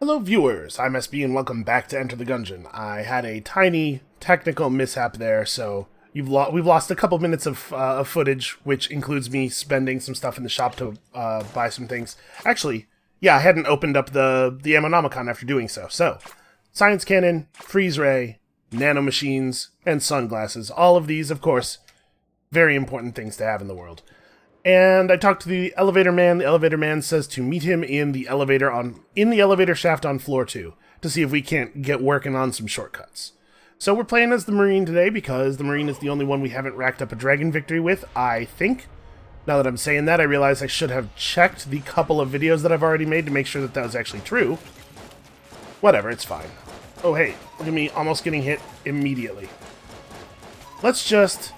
Hello viewers, I'm SB and welcome back to Enter the Gungeon. I had a tiny technical mishap there, so we've lost a couple minutes of footage, which includes me spending some stuff in the shop to buy some things. Actually, yeah, I hadn't opened up the Ammonomicon after doing so. So, Science Cannon, Freeze Ray, Nanomachines, and Sunglasses. All of these, of course, very important things to have in the world. And I talked to the elevator man. The elevator man says to meet him in the elevator shaft on floor 2 to see if we can't get working on some shortcuts. So we're playing as the Marine today because the Marine is the only one we haven't racked up a dragon victory with, I think. Now that I'm saying that, I realize I should have checked the couple of videos that I've already made to make sure that that was actually true. Whatever, it's fine. Oh hey, look at me almost getting hit immediately. Let's just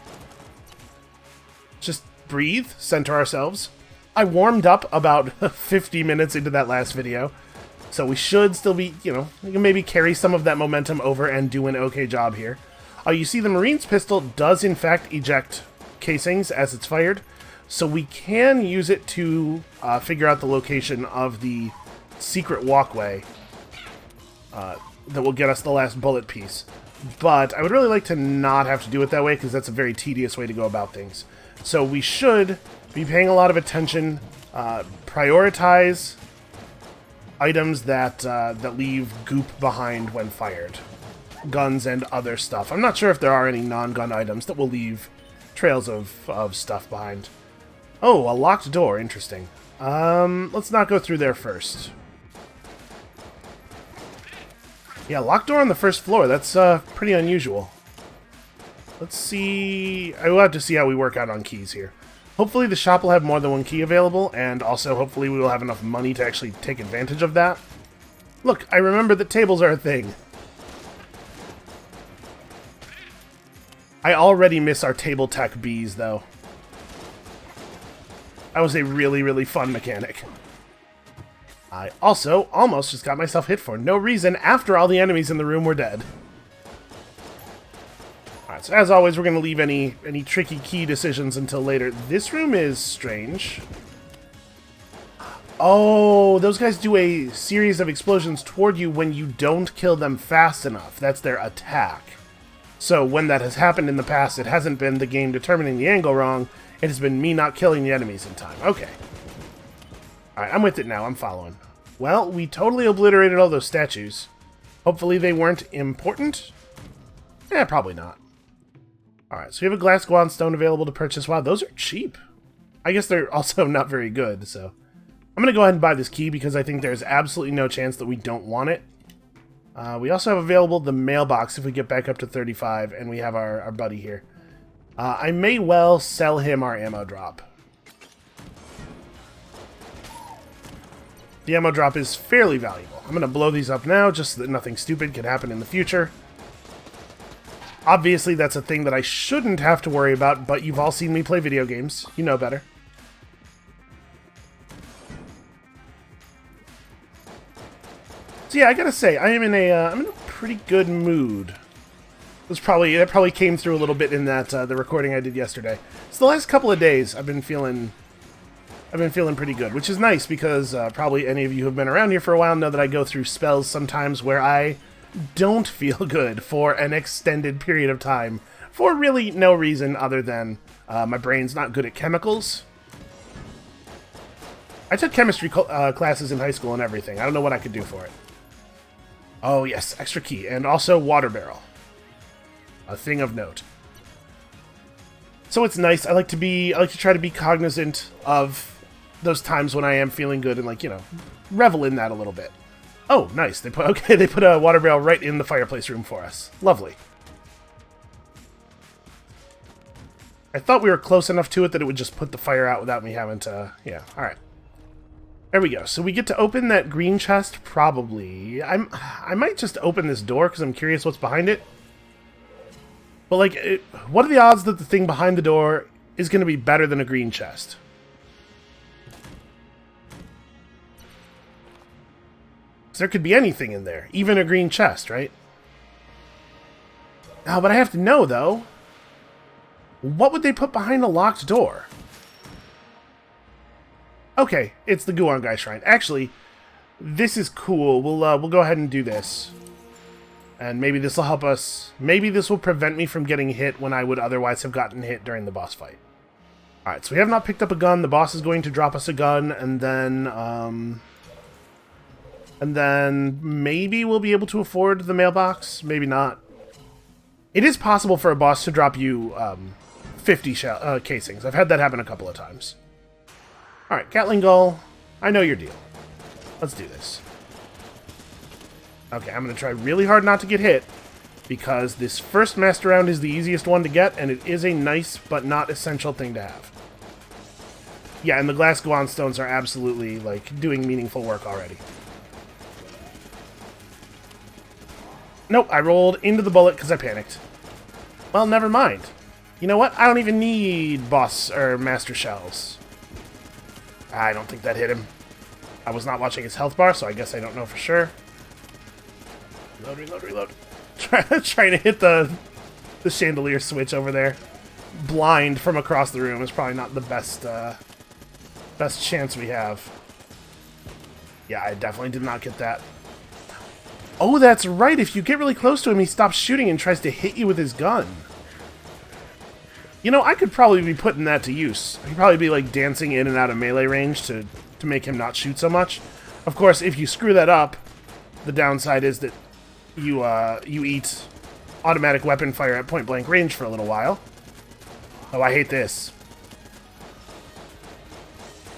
breathe, center ourselves. I warmed up about 50 minutes into that last video, so we should still be, we can maybe carry some of that momentum over and do an okay job here. You see the Marine's pistol does in fact eject casings as it's fired, so we can use it to figure out the location of the secret walkway that will get us the last bullet piece. But I would really like to not have to do it that way because that's a very tedious way to go about things. So we should be paying a lot of attention, prioritize items that leave goop behind when fired. Guns and other stuff. I'm not sure if there are any non-gun items that will leave trails of stuff behind. Oh, a locked door. Interesting. Let's not go through there first. Yeah, locked door on the first floor. That's pretty unusual. Let's see. I will have to see how we work out on keys here. Hopefully the shop will have more than one key available, and also hopefully we will have enough money to actually take advantage of that. Look, I remember that tables are a thing. I already miss our table tech bees, though. That was a really, really fun mechanic. I also almost just got myself hit for no reason after all the enemies in the room were dead. Alright, so as always, we're going to leave any tricky key decisions until later. This room is strange. Oh, those guys do a series of explosions toward you when you don't kill them fast enough. That's their attack. So when that has happened in the past, it hasn't been the game determining the angle wrong. It has been me not killing the enemies in time. Okay. Alright, I'm with it now. I'm following. Well, we totally obliterated all those statues. Hopefully they weren't important. Eh, probably not. Alright, so we have a glass guan stone available to purchase. Wow, those are cheap. I guess they're also not very good, so... I'm going to go ahead and buy this key because I think there's absolutely no chance that we don't want it. We also have available the mailbox if we get back up to 35, and we have our buddy here. I may well sell him our ammo drop. The ammo drop is fairly valuable. I'm going to blow these up now just so that nothing stupid can happen in the future. Obviously, that's a thing that I shouldn't have to worry about, but you've all seen me play video games. You know better. So yeah, I gotta say, I'm in a pretty good mood. That probably came through a little bit in that the recording I did yesterday. So the last couple of days, I've been feeling pretty good, which is nice because probably any of you who have been around here for a while know that I go through spells sometimes where I don't feel good for an extended period of time for really no reason other than my brain's not good at chemicals. I took chemistry classes in high school and everything. I don't know what I could do for it. Oh yes, extra key, and also water barrel. A thing of note. So it's nice. I like to try to be cognizant of those times when I am feeling good and revel in that a little bit. Oh, nice. They put a water barrel right in the fireplace room for us. Lovely. I thought we were close enough to it that it would just put the fire out without me having to... Yeah, alright. There we go. So we get to open that green chest, probably. I might just open this door because I'm curious what's behind it. But, what are the odds that the thing behind the door is going to be better than a green chest? There could be anything in there, even a green chest, right? Oh, but I have to know, though. What would they put behind a locked door? Okay, it's the Guan Guy Shrine. Actually, This is cool. We'll go ahead and do this. And maybe this will help us. Maybe this will prevent me from getting hit when I would otherwise have gotten hit during the boss fight. Alright, so we have not picked up a gun. The boss is going to drop us a gun, and then maybe we'll be able to afford the mailbox. Maybe not. It is possible for a boss to drop you 50 casings. I've had that happen a couple of times. Alright, Gatling Gull, I know your deal. Let's do this. Okay, I'm going to try really hard not to get hit, because this first master round is the easiest one to get, and it is a nice but not essential thing to have. Yeah, and the glass Guan stones are absolutely, like, doing meaningful work already. Nope, I rolled into the bullet because I panicked. Well, never mind. You know what? I don't even need boss or master shells. I don't think that hit him. I was not watching his health bar, so I guess I don't know for sure. Reload, reload, reload. Trying to hit the chandelier switch over there. Blind from across the room is probably not the best chance we have. Yeah, I definitely did not get that. Oh, that's right. If you get really close to him, he stops shooting and tries to hit you with his gun. You know, I could probably be putting that to use. I could probably be, like, dancing in and out of melee range to make him not shoot so much. Of course, if you screw that up, the downside is that you eat automatic weapon fire at point-blank range for a little while. Oh, I hate this.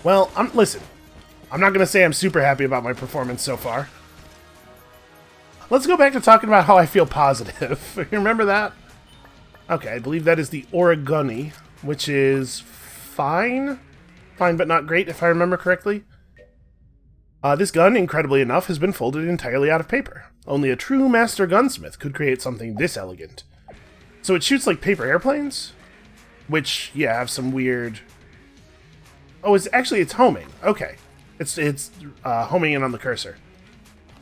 Well, listen. I'm not going to say I'm super happy about my performance so far. Let's go back to talking about how I feel positive. You remember that? Okay, I believe that is the origami, which is fine. Fine but not great, if I remember correctly. This gun, incredibly enough, has been folded entirely out of paper. Only a true master gunsmith could create something this elegant. So it shoots like paper airplanes? Which, yeah, have some weird... Oh, it's homing. Okay. It's homing in on the cursor.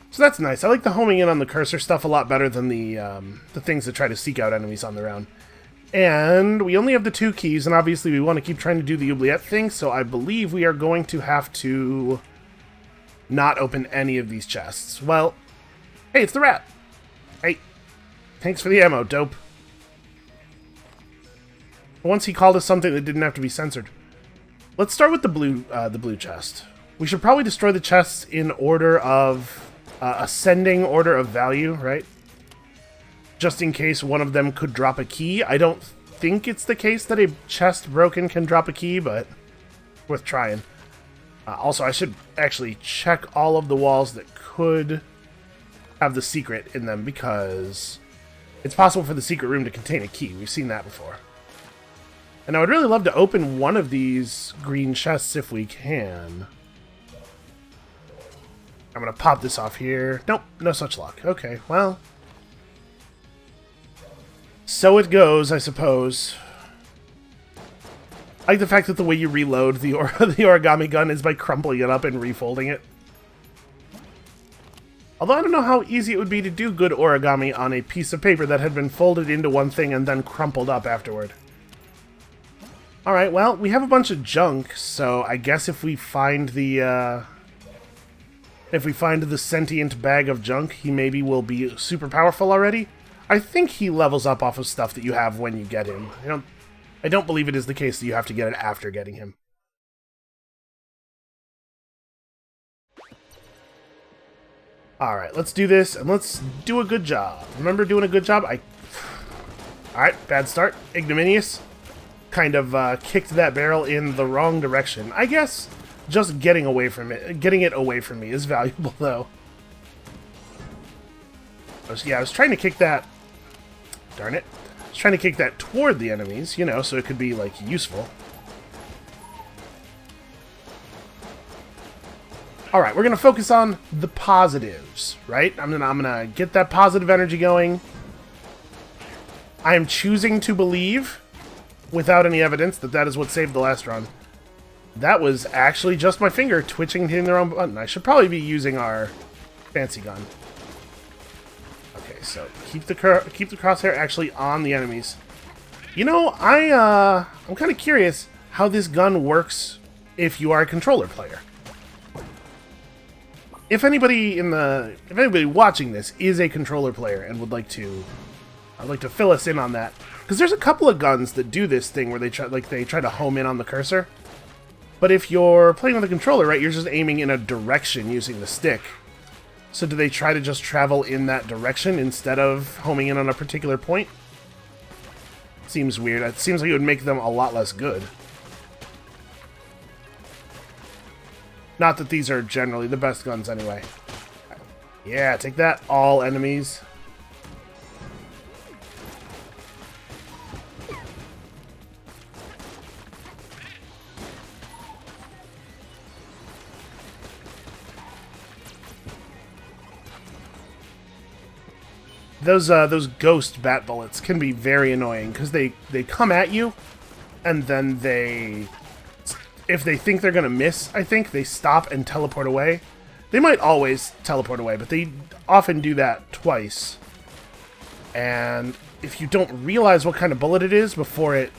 So that's nice. I like the homing in on the cursor stuff a lot better than the things that try to seek out enemies on the round. And we only have the 2 keys, and obviously we want to keep trying to do the oubliette thing, so I believe we are going to have to not open any of these chests. Well, hey, it's the rat. Hey, thanks for the ammo, dope. Once he called us something that didn't have to be censored. Let's start with the blue chest. We should probably destroy the chests in order of ascending order of value, right? Just in case one of them could drop a key. I don't think it's the case that a chest broken can drop a key, but worth trying. Also, I should actually check all of the walls that could have the secret in them, because it's possible for the secret room to contain a key. We've seen that before. And I would really love to open one of these green chests if we can. I'm going to pop this off here. Nope, no such luck. Okay, well. So it goes, I suppose. I like the fact that the way you reload the origami gun is by crumpling it up and refolding it. Although I don't know how easy it would be to do good origami on a piece of paper that had been folded into one thing and then crumpled up afterward. Alright, well, we have a bunch of junk, so I guess if we find the sentient bag of junk, he maybe will be super powerful already. I think he levels up off of stuff that you have when you get him. I don't believe it is the case that you have to get it after getting him. Alright, let's do this, and let's do a good job. Remember doing a good job? Alright, bad start. Ignominious. Kind of kicked that barrel in the wrong direction. I guess just getting it away from me is valuable, though. I was trying to kick that... Darn it. I was trying to kick that toward the enemies, you know, so it could be, like, useful. Alright, we're going to focus on the positives, right? I'm gonna get that positive energy going. I am choosing to believe, without any evidence, that is what saved the last run. That was actually just my finger twitching and hitting the wrong button. I should probably be using our fancy gun. Okay, so keep the crosshair actually on the enemies. You know, I'm kind of curious how this gun works if you are a controller player. if anybody watching this is a controller player and would like to, I'd like to fill us in on that, because there's a couple of guns that do this thing where they try to home in on the cursor. But if you're playing with a controller, right, you're just aiming in a direction using the stick. So do they try to just travel in that direction instead of homing in on a particular point? Seems weird. It seems like it would make them a lot less good. Not that these are generally the best guns anyway. Yeah, take that, all enemies. Those ghost bat bullets can be very annoying because they come at you, and then if they think they're gonna miss, I think they stop and teleport away. They might always teleport away, but they often do that twice. And if you don't realize what kind of bullet it is before it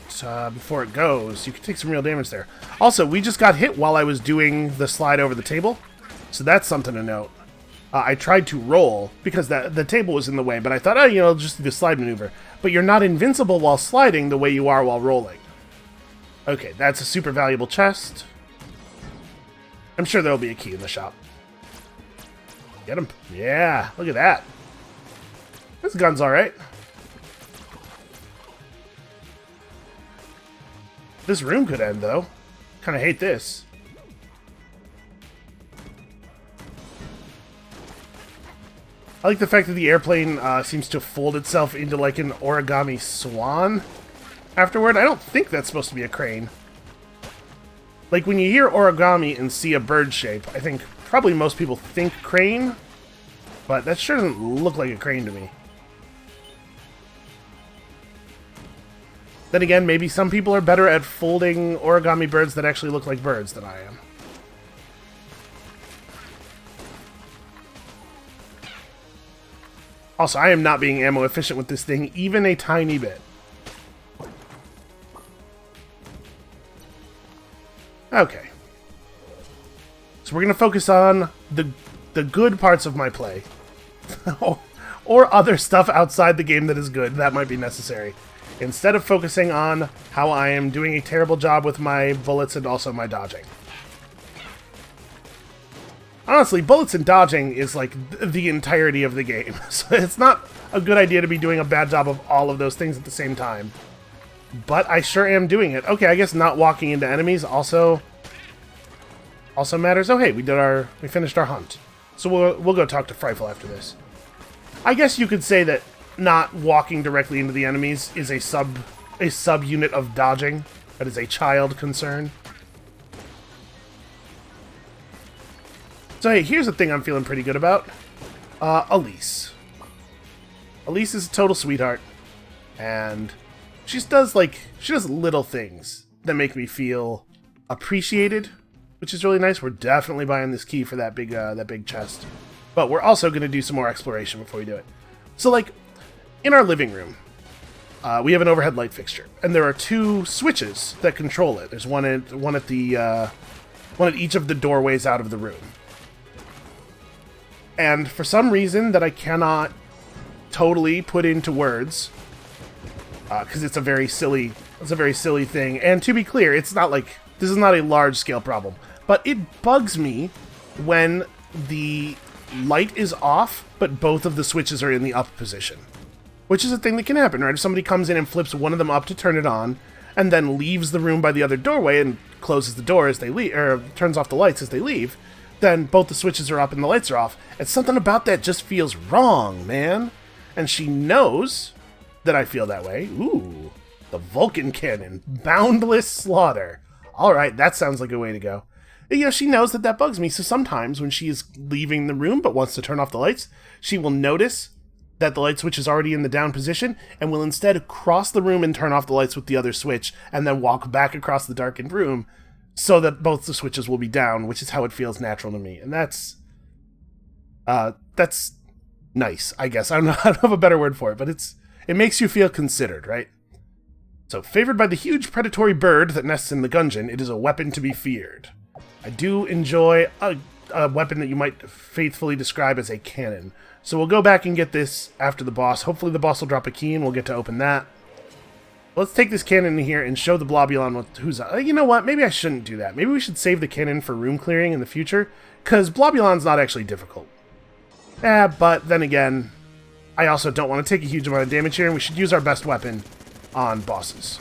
goes, you can take some real damage there. Also, we just got hit while I was doing the slide over the table, so that's something to note. I tried to roll because the table was in the way, but I thought, oh, you know, just do the slide maneuver. But you're not invincible while sliding the way you are while rolling. Okay, that's a super valuable chest. I'm sure there'll be a key in the shop. Get him. Yeah, look at that. This gun's alright. This room could end, though. Kind of hate this. I like the fact that the airplane seems to fold itself into like an origami swan afterward. I don't think that's supposed to be a crane. Like when you hear origami and see a bird shape, I think probably most people think crane, but that sure doesn't look like a crane to me. Then again, maybe some people are better at folding origami birds that actually look like birds than I am. Also, I am not being ammo efficient with this thing, even a tiny bit. Okay. So we're going to focus on the good parts of my play. Or other stuff outside the game that is good. That might be necessary. Instead of focusing on how I am doing a terrible job with my bullets and also my dodging. Honestly, bullets and dodging is like the entirety of the game. So it's not a good idea to be doing a bad job of all of those things at the same time. But I sure am doing it. Okay, I guess not walking into enemies also matters. Oh hey, we finished our hunt. So we'll go talk to Frightful after this. I guess you could say that not walking directly into the enemies is a sub-unit of dodging. That is a child concern. So hey, here's a thing I'm feeling pretty good about. Elise. Elise is a total sweetheart. And she does little things that make me feel appreciated, which is really nice. We're definitely buying this key for that big chest. But we're also going to do some more exploration before we do it. So like, in our living room, we have an overhead light fixture. And there are two switches that control it. There's one at each of the doorways out of the room. And for some reason that I cannot totally put into words, because it's a very silly thing. And to be clear, it's not like this is not a large scale problem, but it bugs me when the light is off, but both of the switches are in the up position, which is a thing that can happen, right? If somebody comes in and flips one of them up to turn it on, and then leaves the room by the other doorway and closes the door as they leave, or turns off the lights as they leave, then both the switches are up and the lights are off. And something about that just feels wrong, man. And she knows that I feel that way. Ooh, the Vulcan Cannon. Boundless Slaughter. Alright, that sounds like a way to go. You know, she knows that bugs me, so sometimes when she is leaving the room but wants to turn off the lights, she will notice that the light switch is already in the down position, and will instead cross the room and turn off the lights with the other switch, and then walk back across the darkened room, so that both the switches will be down, which is how it feels natural to me. And that's nice, I guess. I don't have a better word for it, but it makes you feel considered, right? So, favored by the huge predatory bird that nests in the Gungeon, it is a weapon to be feared. I do enjoy a a weapon that you might faithfully describe as a cannon. So we'll go back and get this after the boss. Hopefully the boss will drop a key and we'll get to open that. Let's take this cannon in here and show the Blobulord who's... you know what? Maybe I shouldn't do that. Maybe we should save the cannon for room clearing in the future, because Blobulord's not actually difficult. But then again, I also don't want to take a huge amount of damage here, and we should use our best weapon on bosses.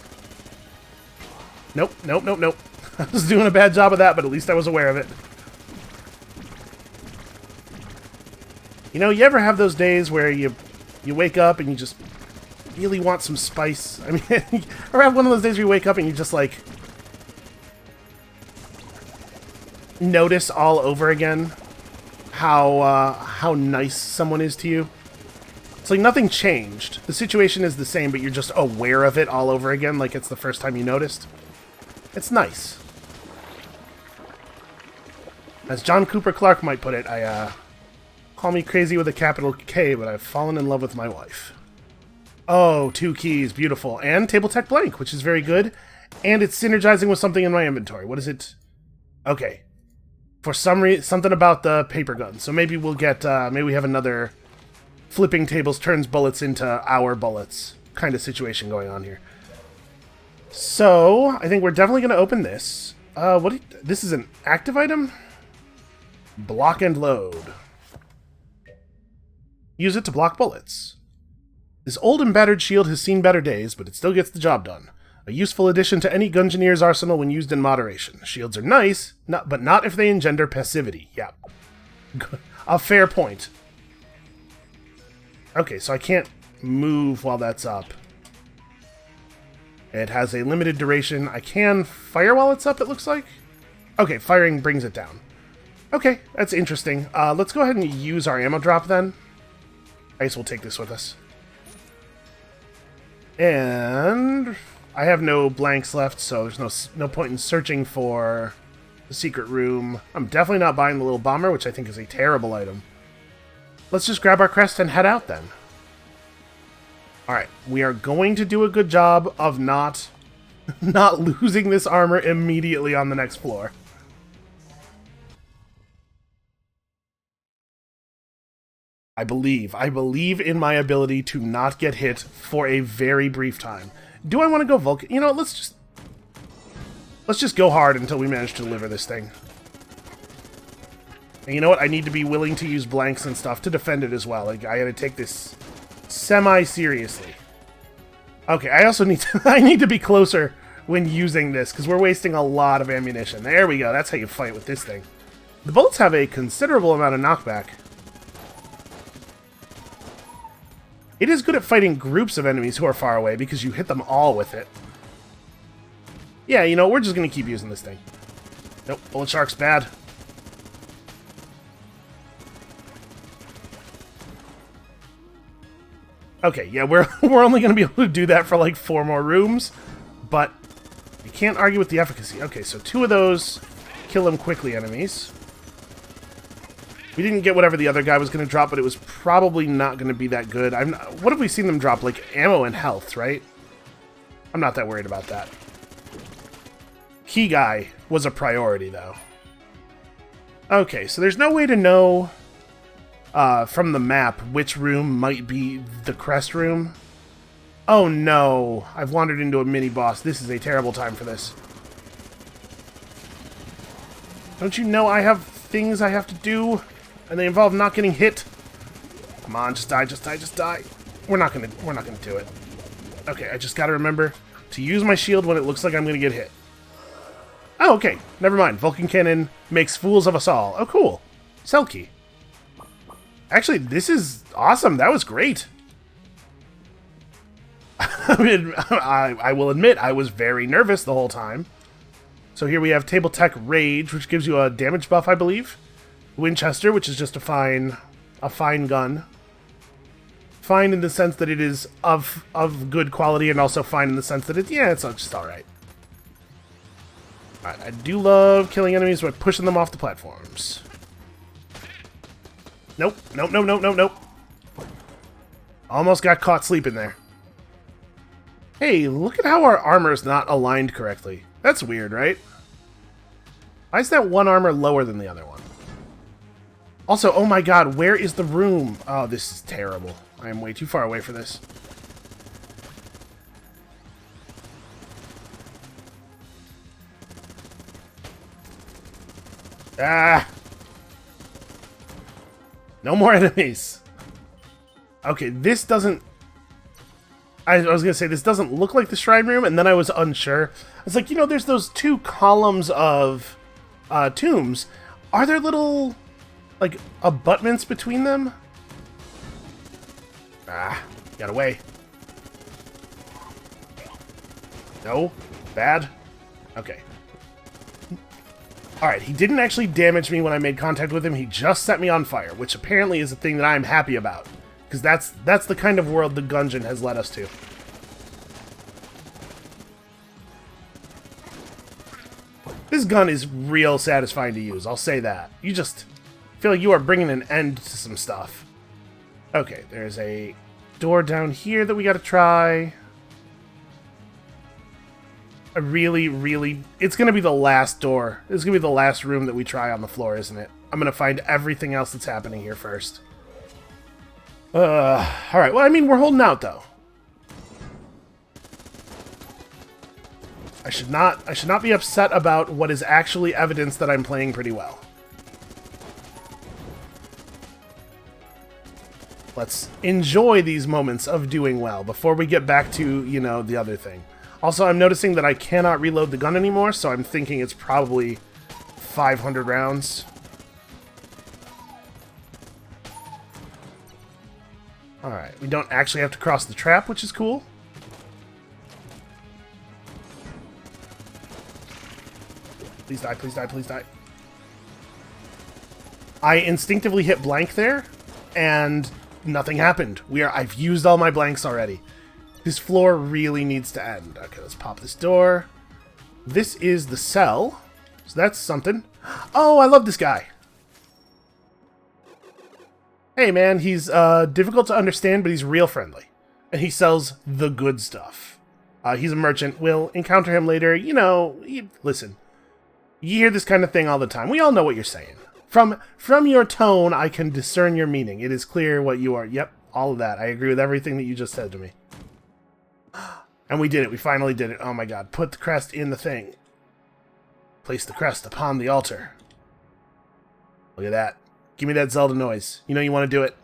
Nope, nope, nope, nope. I was doing a bad job of that, but at least I was aware of it. You know, you ever have those days where you wake up and you just really want some spice? I mean, or have one of those days where you wake up and you just, like, notice all over again how nice someone is to you? It's like nothing changed. The situation is the same, but you're just aware of it all over again, like it's the first time you noticed. It's nice. As John Cooper Clarke might put it, call me crazy with a capital K, but I've fallen in love with my wife. Oh, 2 keys, beautiful. And Table Tech Blank, which is very good. And it's synergizing with something in my inventory. What is it? Okay. For some reason, something about the paper gun. So maybe we'll get, maybe we have another flipping tables turns bullets into our bullets kind of situation going on here. So, I think we're definitely going to open this. This is an active item? Block and load. Use it to block bullets. This old and battered shield has seen better days, but it still gets the job done. A useful addition to any Gungeoneer's arsenal when used in moderation. Shields are nice, but not if they engender passivity. Yeah. A fair point. Okay, so I can't move while that's up. It has a limited duration. I can fire while it's up, it looks like. Okay, firing brings it down. Okay, that's interesting. Let's go ahead and use our ammo drop then. I guess we'll take this with us. And I have no blanks left, so there's no point in searching for the secret room. I'm definitely not buying the little bomber, which I think is a terrible item. Let's just grab our crest and head out then. Alright, we are going to do a good job of not losing this armor immediately on the next floor. I believe in my ability to not get hit for a very brief time. Do I want to go Vulcan? You know, let's just go hard until we manage to deliver this thing. And you know what? I need to be willing to use blanks and stuff to defend it as well. Like, I gotta take this semi-seriously. Okay, I also need to I need to be closer when using this, because we're wasting a lot of ammunition. There we go. That's how you fight with this thing. The bullets have a considerable amount of knockback. It is good at fighting groups of enemies who are far away because you hit them all with it. Yeah, you know, we're just going to keep using this thing. Nope, bullet shark's bad. Okay, yeah, we're only going to be able to do that for like 4 more rooms, but you can't argue with the efficacy. Okay, so 2 of those kill them quickly enemies. We didn't get whatever the other guy was going to drop, but it was probably not going to be that good. What have we seen them drop? Like ammo and health, right? I'm not that worried about that. Key guy was a priority, though. Okay, so there's no way to know from the map which room might be the Crest room. Oh no, I've wandered into a mini-boss. This is a terrible time for this. Don't you know I have things I have to do? And they involve not getting hit. Come on, just die, just die, just die. We're not gonna do it. Okay, I just gotta remember to use my shield when it looks like I'm gonna get hit. Oh, okay. Never mind. Vulcan Cannon makes fools of us all. Oh, cool. Cell key. Actually, this is awesome. That was great. I mean, I will admit, I was very nervous the whole time. So here we have Table Tech Rage, which gives you a damage buff, I believe. Winchester, which is just a fine gun. Fine in the sense that it is of good quality, and also fine in the sense that it's just alright. Alright, I do love killing enemies by pushing them off the platforms. Nope, nope, nope, nope, nope, nope. Almost got caught sleeping there. Hey, look at how our armor is not aligned correctly. That's weird, right? Why is that one armor lower than the other one? Also, oh my god, where is the room? Oh, this is terrible. I am way too far away for this. Ah! No more enemies. Okay, this doesn't... I was going to say, this doesn't look like the shrine room, and then I was unsure. It's like, you know, there's those two columns of tombs. Are there little, like, abutments between them? Ah, got away. No? Bad? Okay. Alright, he didn't actually damage me when I made contact with him. He just set me on fire, which apparently is a thing that I'm happy about. Because that's the kind of world the Gungeon has led us to. This gun is real satisfying to use, I'll say that. You just feel like you are bringing an end to some stuff. Okay, there's a door down here that we gotta try. I really... It's gonna be the last door. It's gonna be the last room that we try on the floor, isn't it? I'm gonna find everything else that's happening here first. Alright, well, I mean, we're holding out, though. I should not be upset about what is actually evidence that I'm playing pretty well. Let's enjoy these moments of doing well before we get back to, you know, the other thing. Also, I'm noticing that I cannot reload the gun anymore, so I'm thinking it's probably 500 rounds. Alright, we don't actually have to cross the trap, which is cool. Please die, please die, please die. I instinctively hit blank there, and nothing happened. I've used all my blanks already. This floor really needs to end. Okay, let's pop this door. This is the cell, so that's something. Oh, I love this guy. Hey man, he's difficult to understand, but he's real friendly. And he sells the good stuff. He's a merchant. We'll encounter him later. You know, listen. You hear this kind of thing all the time. We all know what you're saying. From your tone, I can discern your meaning. It is clear what you are. Yep, all of that. I agree with everything that you just said to me. And we did it. We finally did it. Oh my god. Put the crest in the thing. Place the crest upon the altar. Look at that. Give me that Zelda noise. You know you want to do it?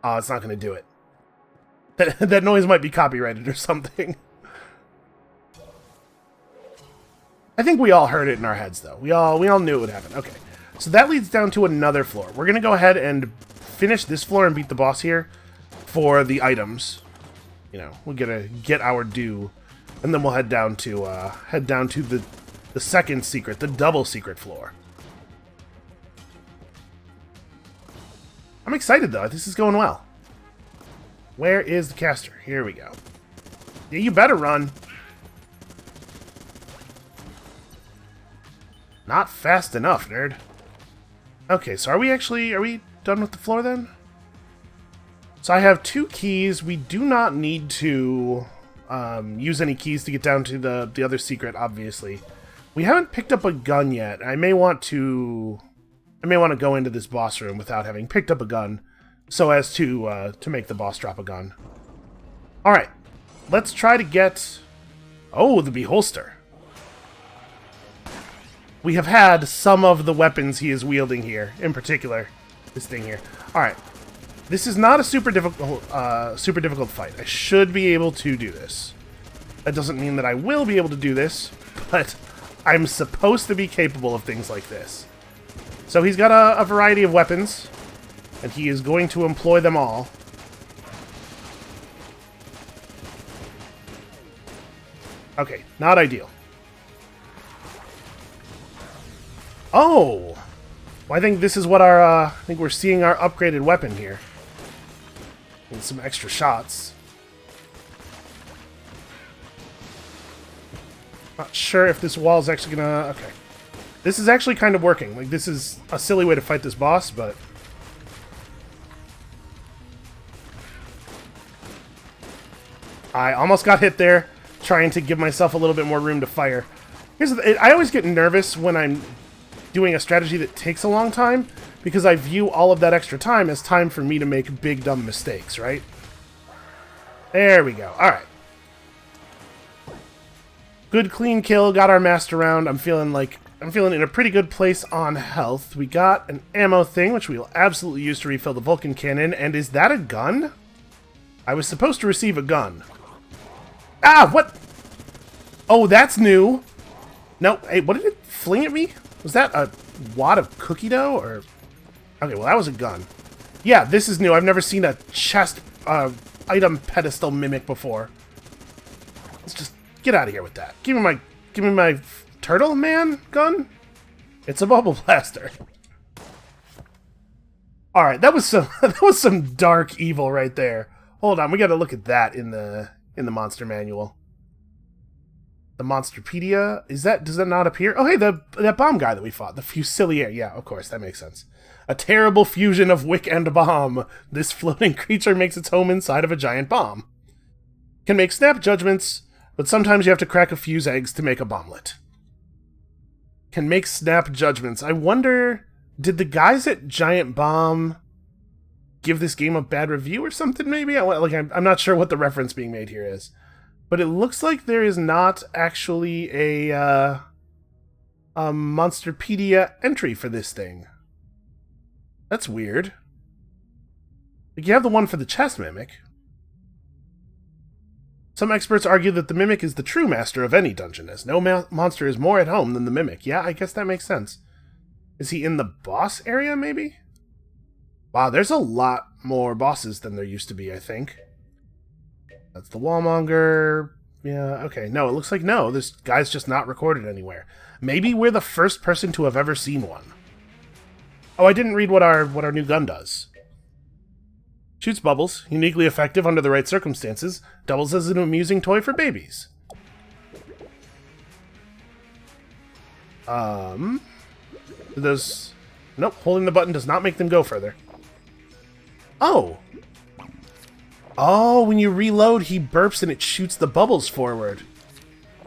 Oh, it's not going to do it. That noise might be copyrighted or something. I think we all heard it in our heads, though. We all knew it would happen. Okay. So that leads down to another floor. We're going to go ahead and finish this floor and beat the boss here for the items. You know, we're going to get our due. And then we'll head down to the second secret, the double secret floor. I'm excited, though. This is going well. Where is the caster? Here we go. Yeah, you better run. Not fast enough, nerd. Okay, so are we done with the floor, then? So I have 2 keys. We do not need to use any keys to get down to the other secret, obviously. We haven't picked up a gun yet. I may want to go into this boss room without having picked up a gun, so as to make the boss drop a gun. Alright, let's try to get... Oh, the beholster. We have had some of the weapons he is wielding here, in particular, this thing here. Alright, this is not a super difficult fight. I should be able to do this. That doesn't mean that I will be able to do this, but I'm supposed to be capable of things like this. So he's got a variety of weapons, and he is going to employ them all. Okay, not ideal. Oh! Well, I think this is what I think we're seeing our upgraded weapon here. And some extra shots. Not sure if this wall is actually gonna... Okay. This is actually kind of working. Like, this is a silly way to fight this boss, but... I almost got hit there, trying to give myself a little bit more room to fire. I always get nervous when I'm doing a strategy that takes a long time, because I view all of that extra time as time for me to make big, dumb mistakes, right? There we go. Alright. Good, clean kill. Got our master round. I'm feeling in a pretty good place on health. We got an ammo thing, which we will absolutely use to refill the Vulcan cannon. And is that a gun? I was supposed to receive a gun. Ah, what? Oh, that's new. No, hey, what did it fling at me? Was that a wad of cookie dough, or... Okay, well, that was a gun. Yeah, this is new. I've never seen a chest item pedestal mimic before. Let's just get out of here with that. Give me my turtle man gun. It's a bubble blaster. All right, that was some dark evil right there. Hold on, we got to look at that in the monster manual. The Monsterpedia, does that not appear? Oh, hey, that bomb guy that we fought, the Fusilier. Yeah, of course, that makes sense. A terrible fusion of wick and bomb. This floating creature makes its home inside of a giant bomb. Can make snap judgments, but sometimes you have to crack a fuse eggs to make a bomblet. Can make snap judgments. I wonder, did the guys at Giant Bomb give this game a bad review or something, maybe? I'm not sure what the reference being made here is. But it looks like there is not actually a Monsterpedia entry for this thing. That's weird. Like, you have the one for the chest mimic. Some experts argue that the mimic is the true master of any dungeon, as no monster is more at home than the mimic. Yeah, I guess that makes sense. Is he in the boss area, maybe? Wow, there's a lot more bosses than there used to be, I think. That's the Wallmonger. Yeah, okay. No, it looks like no. This guy's just not recorded anywhere. Maybe we're the first person to have ever seen one. Oh, I didn't read what our new gun does. Shoots bubbles, uniquely effective under the right circumstances, doubles as an amusing toy for babies. Those... Nope, holding the button does not make them go further. Oh! Oh, when you reload, he burps and it shoots the bubbles forward.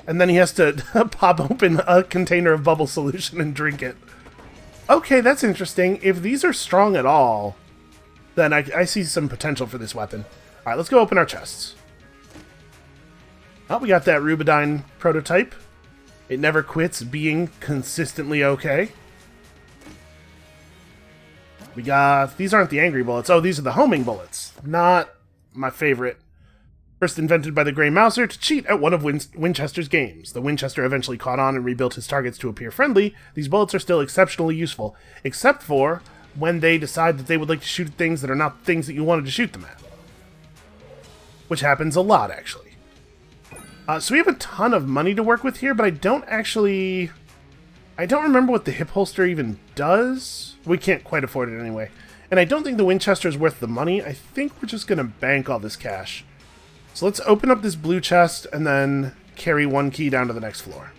And then he has to pop open a container of bubble solution and drink it. Okay, that's interesting. If these are strong at all, then I see some potential for this weapon. Alright, let's go open our chests. Oh, we got that Rubidyne prototype. It never quits being consistently okay. We got... These aren't the angry bullets. Oh, these are the homing bullets. Not my favorite. First invented by the Grey Mouser to cheat at one of Winchester's games. The Winchester eventually caught on and rebuilt his targets to appear friendly. These bullets are still exceptionally useful, except for when they decide that they would like to shoot things that are not things that you wanted to shoot them at. Which happens a lot, actually. So we have a ton of money to work with here, but I don't remember what the hip holster even does. We can't quite afford it anyway. And I don't think the Winchester is worth the money. I think we're just going to bank all this cash. So let's open up this blue chest and then carry one key down to the next floor.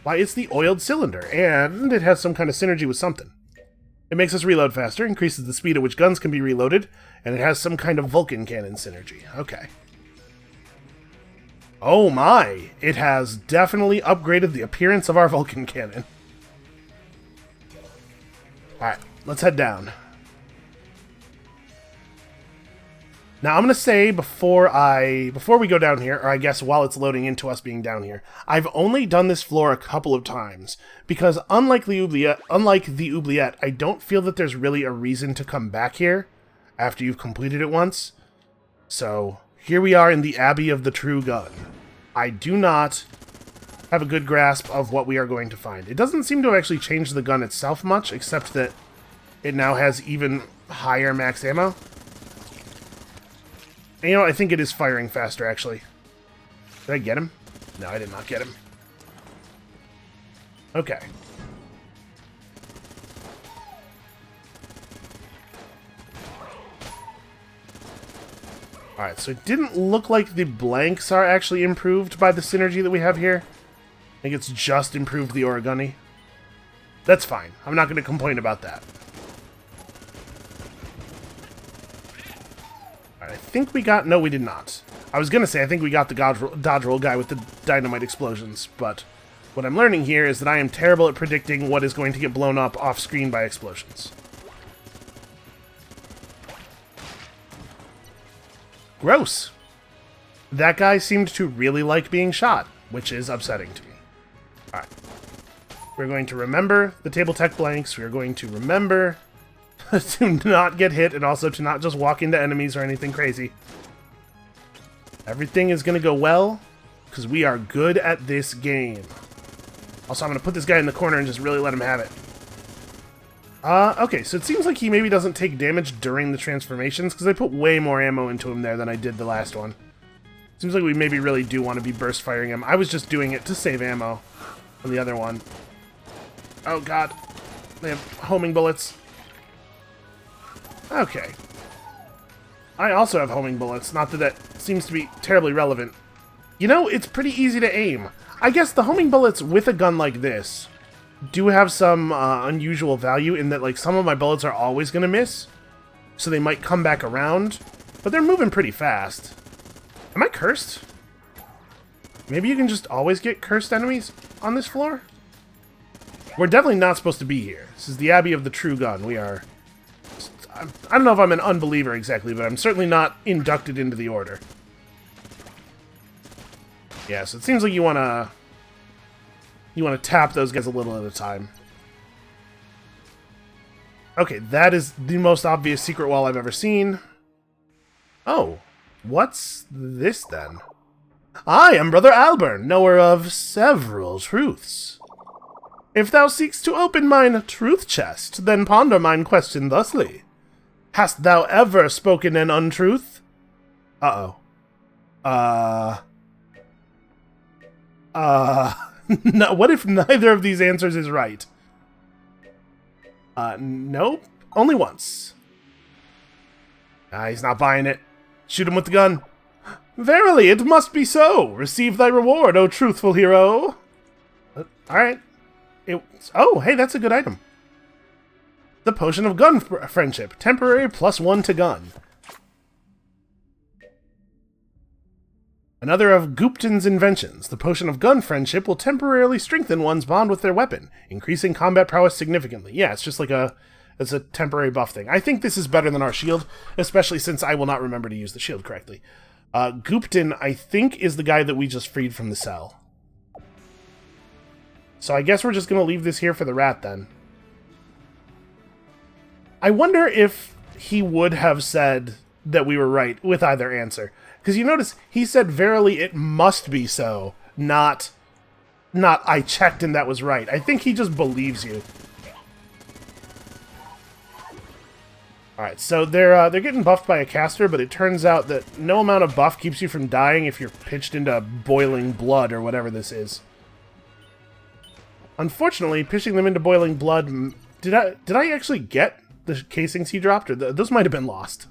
Why, it's the oiled cylinder, and it has some kind of synergy with something. It makes us reload faster, increases the speed at which guns can be reloaded, and it has some kind of Vulcan cannon synergy. Okay. Oh my! It has definitely upgraded the appearance of our Vulcan cannon. Alright, let's head down. Now, I'm going to say before we go down here, or I guess while it's loading into us being down here, I've only done this floor a couple of times, because unlike the oubliette, I don't feel that there's really a reason to come back here after you've completed it once. So, here we are in the Abbey of the True Gun. I do not have a good grasp of what we are going to find. It doesn't seem to have actually changed the gun itself much, except that it now has even higher max ammo. And, you know, I think it is firing faster, actually. Did I get him? No, I did not get him. Okay. Alright, so it didn't look like the blanks are actually improved by the synergy that we have here. I think it's just improved the origami. That's fine. I'm not going to complain about that. I think we got... No, we did not. I was going to say, I think we got the dodge roll guy with the dynamite explosions, but What I'm learning here is that I am terrible at predicting what is going to get blown up off-screen by explosions. Gross. That guy seemed to really like being shot, which is upsetting to me. Alright. We're going to remember the table tech blanks. We're going to remember to not get hit and also to not just walk into enemies or anything crazy. Everything is going to go well because we are good at this game. Also, I'm going to put this guy in the corner and just really let him have it. Okay, so it seems like he maybe doesn't take damage during the transformations because I put way more ammo into him there than I did the last one. Seems like we maybe really do want to be burst firing him. I was just doing it to save ammo on the other one. Oh god. They have homing bullets. Okay. I also have homing bullets, not that that seems to be terribly relevant. You know, it's pretty easy to aim. I guess the homing bullets with a gun like this do have some unusual value in that, like, some of my bullets are always going to miss, so they might come back around, but they're moving pretty fast. Am I cursed? Maybe you can just always get cursed enemies on this floor? We're definitely not supposed to be here. This is the Abbey of the True Gun. We are... I don't know if I'm an unbeliever exactly, but I'm certainly not inducted into the order. Yeah, so it seems like you want to tap those guys a little at a time. Okay, that is the most obvious secret wall I've ever seen. Oh, what's this then? I am Brother Alburn, knower of several truths. If thou seekst to open mine truth chest, then ponder mine question thusly. Hast thou ever spoken an untruth? Uh-oh. No, what if neither of these answers is right? Nope. Only once. He's not buying it. Shoot him with the gun. Verily, it must be so. Receive thy reward, O truthful hero. Alright. Oh, hey, that's a good item. The Potion of Gun Friendship. Temporary +1 to gun. Another of Gupton's inventions. The Potion of Gun Friendship will temporarily strengthen one's bond with their weapon, increasing combat prowess significantly. Yeah, it's just like it's a temporary buff thing. I think this is better than our shield, especially since I will not remember to use the shield correctly. Gupton, I think, is the guy that we just freed from the cell. So I guess we're just going to leave this here for the rat, then. I wonder if he would have said that we were right with either answer. Because you notice, he said, verily, it must be so, not I checked and that was right. I think he just believes you. Alright, so they're getting buffed by a caster, but it turns out that no amount of buff keeps you from dying if you're pitched into boiling blood or whatever this is. Unfortunately, pitching them into boiling blood... Did I actually get the casings he dropped? Or those might have been lost.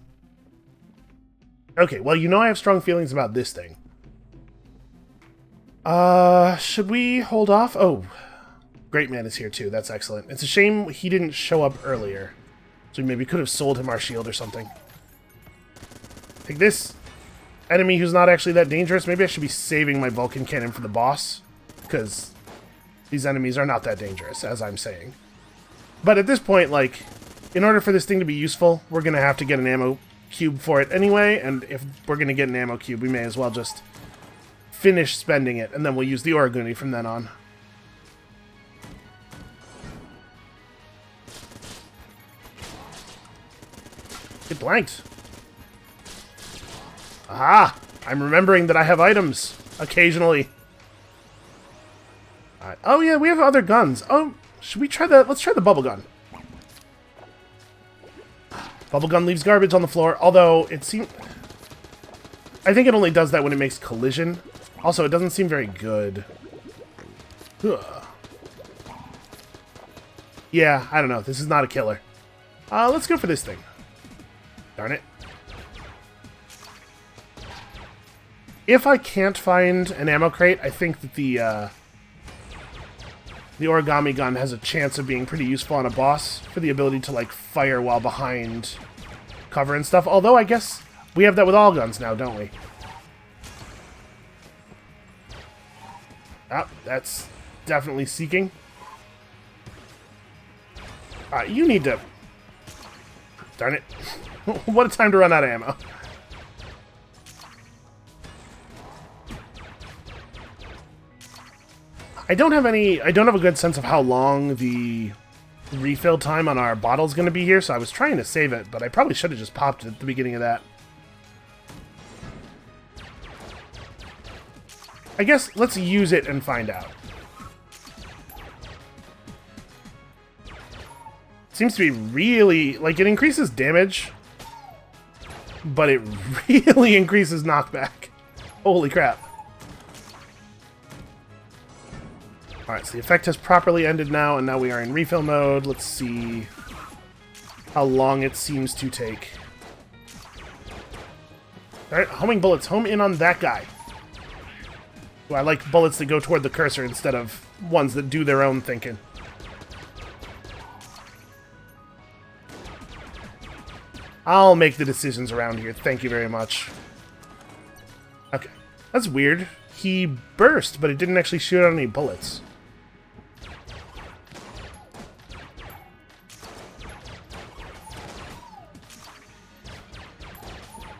Okay, well, you know I have strong feelings about this thing. Should we hold off? Oh, Great Man is here too. That's excellent. It's a shame he didn't show up earlier. So we maybe could have sold him our shield or something. Take this enemy who's not actually that dangerous. Maybe I should be saving my Vulcan Cannon for the boss. Because these enemies are not that dangerous, as I'm saying. But at this point, like, in order for this thing to be useful, we're going to have to get an ammo cube for it anyway, and if we're going to get an ammo cube, we may as well just finish spending it, and then we'll use the Orguni from then on. Get blanked. Aha! I'm remembering that I have items, occasionally. Alright. Oh yeah, we have other guns. Oh, should we try the... Let's try the bubble gun. Bubble gun leaves garbage on the floor, although it seems... I think it only does that when it makes collision. Also, it doesn't seem very good. Ugh. Yeah, I don't know. This is not a killer. Let's go for this thing. Darn it. If I can't find an ammo crate, I think that the origami gun has a chance of being pretty useful on a boss for the ability to, like, fire while behind cover and stuff. Although, I guess we have that with all guns now, don't we? Oh, that's definitely seeking. You need to... Darn it. What a time to run out of ammo. I don't have a good sense of how long the refill time on our bottle's going to be here, so I was trying to save it, but I probably should have just popped it at the beginning of that. I guess let's use it and find out. Seems to be really... like, it increases damage, but it really increases knockback. Holy crap. Alright, so the effect has properly ended now, and now we are in refill mode. Let's see how long it seems to take. Alright, homing bullets. Home in on that guy. Ooh, I like bullets that go toward the cursor instead of ones that do their own thinking. I'll make the decisions around here. Thank you very much. Okay. That's weird. He burst, but it didn't actually shoot out any bullets.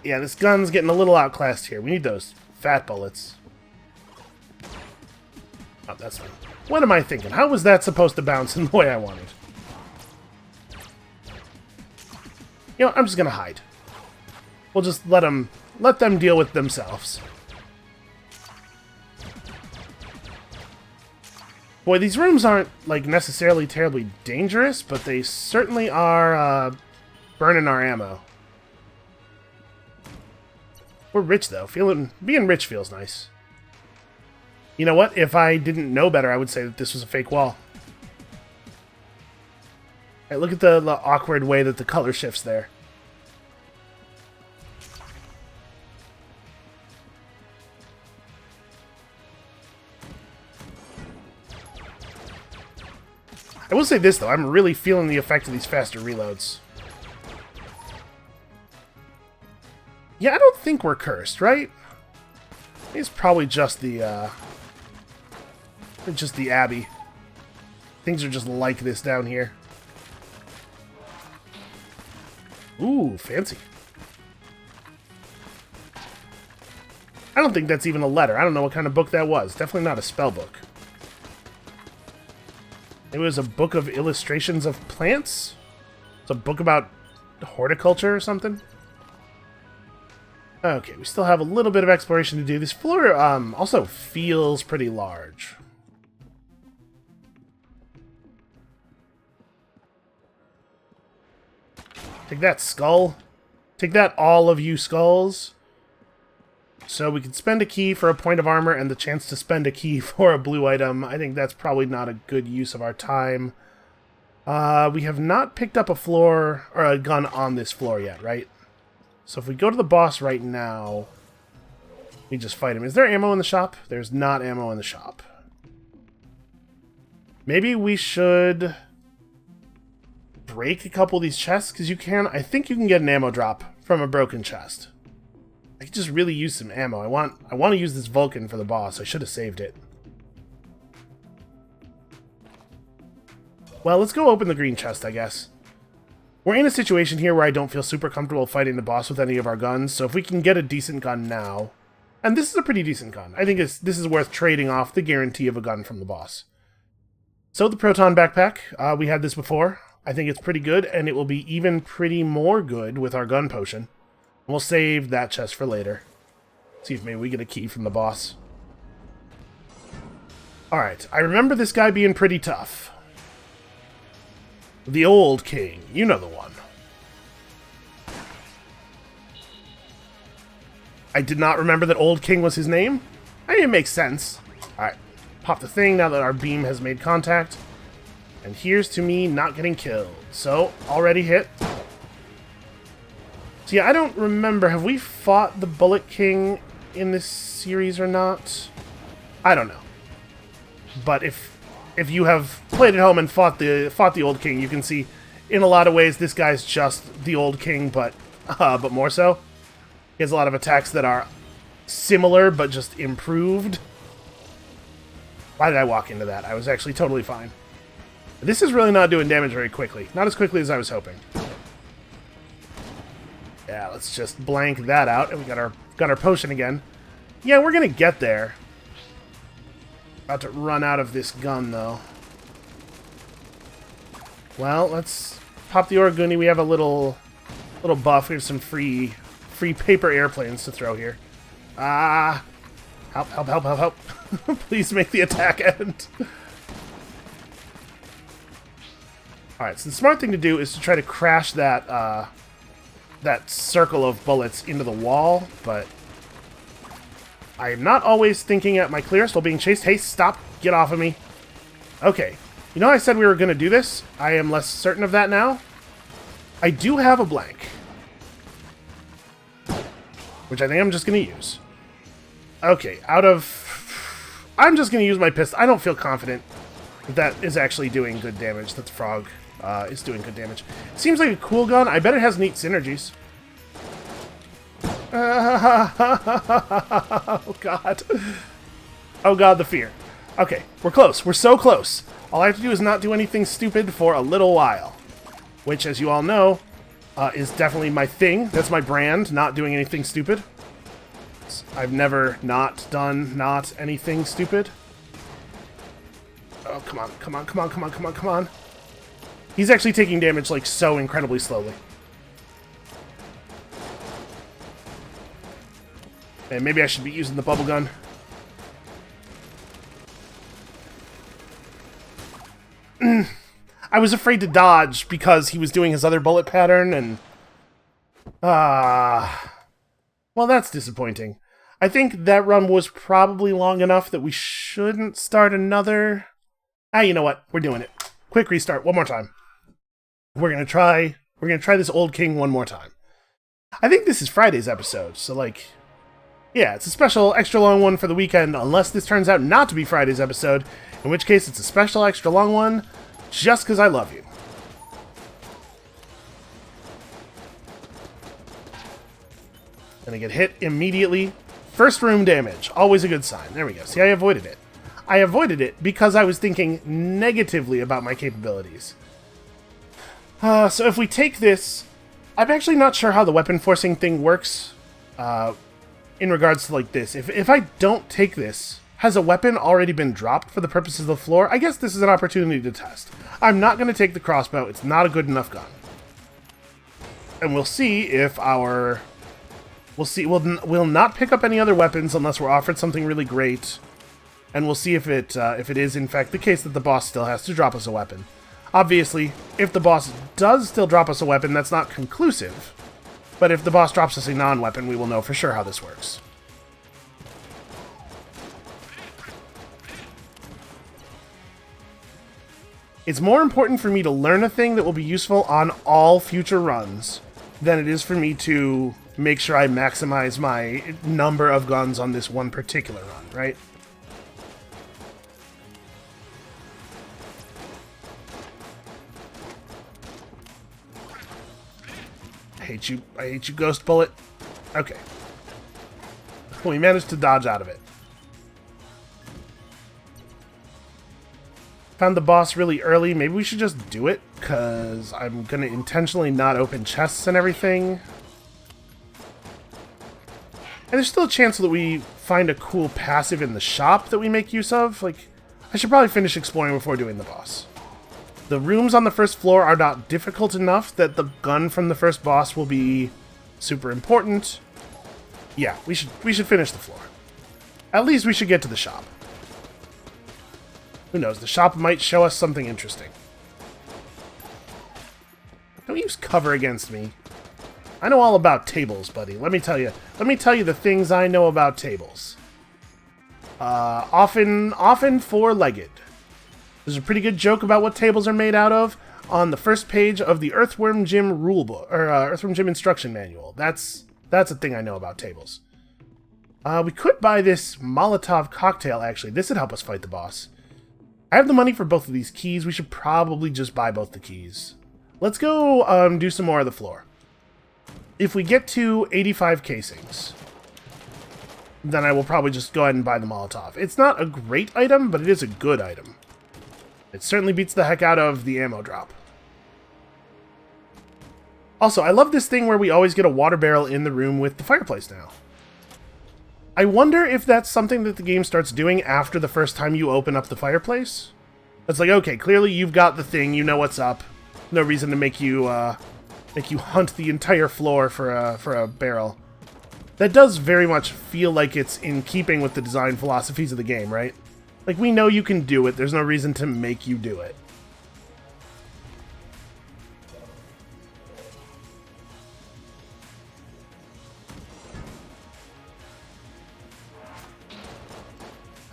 Yeah, this gun's getting a little outclassed here. We need those fat bullets. Oh, that's fine. What am I thinking? How was that supposed to bounce in the way I wanted? You know, I'm just gonna hide. We'll just let them deal with themselves. Boy, these rooms aren't, like, necessarily terribly dangerous, but they certainly are, burning our ammo. We're rich, though. Being rich feels nice. You know what? If I didn't know better, I would say that this was a fake wall. Hey, look at the awkward way that the color shifts there. I will say this, though. I'm really feeling the effect of these faster reloads. Yeah, I don't think we're cursed, right? It's probably just the Abbey. Things are just like this down here. Ooh, fancy. I don't think that's even a letter. I don't know what kind of book that was. Definitely not a spell book. It was a book of illustrations of plants? It's a book about horticulture or something? Okay, we still have a little bit of exploration to do. This floor also feels pretty large. Take that, skull. Take that, all of you skulls. So we can spend a key for a point of armor and the chance to spend a key for a blue item. I think that's probably not a good use of our time. We have not picked up a floor or a gun on this floor yet, right? So if we go to the boss right now, we just fight him. Is there ammo in the shop? There's not ammo in the shop. Maybe we should break a couple of these chests, because you can. I think you can get an ammo drop from a broken chest. I could just really use some ammo. I want to use this Vulcan for the boss. I should have saved it. Well, let's go open the green chest, I guess. We're in a situation here where I don't feel super comfortable fighting the boss with any of our guns, so if we can get a decent gun now... And this is a pretty decent gun. I think this is worth trading off the guarantee of a gun from the boss. So the Proton Backpack, we had this before. I think it's pretty good, and it will be even pretty more good with our gun potion. We'll save that chest for later. See if maybe we get a key from the boss. Alright, I remember this guy being pretty tough. The Old King. You know the one. I did not remember that Old King was his name. I mean, it makes sense. Alright, pop the thing now that our beam has made contact. And here's to me not getting killed. So, already hit. So yeah, I don't remember. Have we fought the Bullet King in this series or not? I don't know. But if you have played at home and fought the Old King, you can see in a lot of ways this guy's just the Old King, but more so. He has a lot of attacks that are similar but just improved. Why did I walk into that? I was actually totally fine. This is really not doing damage very quickly. Not as quickly as I was hoping. Yeah, let's just blank that out. And we got our potion again. Yeah, we're gonna get there. About to run out of this gun, though. Well, let's pop the Orguni. We have a little buff. We have some free paper airplanes to throw here. Ah! Help, help, help, help, help. Please make the attack end. Alright, so the smart thing to do is to try to crash that, that circle of bullets into the wall, but I am not always thinking at my clearest while being chased. Hey, stop! Get off of me. Okay. You know I said we were going to do this? I am less certain of that now. I do have a blank, which I think I'm just going to use. Okay, I'm just going to use my pistol. I don't feel confident that that is actually doing good damage, that the frog is doing good damage. It seems like a cool gun. I bet it has neat synergies. Oh, God. Oh, God, the fear. Okay, we're close. We're so close. All I have to do is not do anything stupid for a little while. Which, as you all know, is definitely my thing. That's my brand, not doing anything stupid. I've never not done anything stupid. Oh, come on, come on, come on, come on, come on, come on. He's actually taking damage, like, so incredibly slowly. And maybe I should be using the bubble gun. I was afraid to dodge because he was doing his other bullet pattern, and... well, that's disappointing. I think that run was probably long enough that we shouldn't start another... you know what? We're doing it. Quick restart, one more time. We're gonna try this old king one more time. I think this is Friday's episode, so, like... yeah, it's a special extra long one for the weekend, unless this turns out not to be Friday's episode, in which case it's a special extra long one, just because I love you. Gonna get hit immediately. First room damage, always a good sign. There we go. See, I avoided it. I avoided it because I was thinking negatively about my capabilities. So if we take this... I'm actually not sure how the weapon forcing thing works in regards to like this. If I don't take this, has a weapon already been dropped for the purposes of the floor? I guess this is an opportunity to test. I'm not going to take the crossbow. It's not a good enough gun. And we'll see if our... We'll not pick up any other weapons unless we're offered something really great. And we'll see if it is in fact the case that the boss still has to drop us a weapon. Obviously, if the boss does still drop us a weapon, that's not conclusive. But if the boss drops us a non-weapon, we will know for sure how this works. It's more important for me to learn a thing that will be useful on all future runs than it is for me to make sure I maximize my number of guns on this one particular run, right? I hate you, Ghost Bullet. Okay. We managed to dodge out of it. Found the boss really early. Maybe we should just do it, because I'm going to intentionally not open chests and everything. And there's still a chance that we find a cool passive in the shop that we make use of. Like, I should probably finish exploring before doing the boss. The rooms on the first floor are not difficult enough that the gun from the first boss will be super important. Yeah, we should finish the floor. At least we should get to the shop. Who knows, the shop might show us something interesting. Don't use cover against me. I know all about tables, buddy. Let me tell you the things I know about tables. Often four-legged. There's a pretty good joke about what tables are made out of on the first page of the Earthworm Jim rulebook, or Earthworm Jim instruction manual. That's a thing I know about tables. We could buy this Molotov cocktail, actually. This would help us fight the boss. I have the money for both of these keys. We should probably just buy both the keys. Let's go do some more of the floor. If we get to 85 casings, then I will probably just go ahead and buy the Molotov. It's not a great item, but it is a good item. It certainly beats the heck out of the ammo drop. Also, I love this thing where we always get a water barrel in the room with the fireplace now. I wonder if that's something that the game starts doing after the first time you open up the fireplace. It's like, okay, clearly you've got the thing, you know what's up. No reason to make you hunt the entire floor for a barrel. That does very much feel like it's in keeping with the design philosophies of the game, right? Like, we know you can do it, there's no reason to make you do it.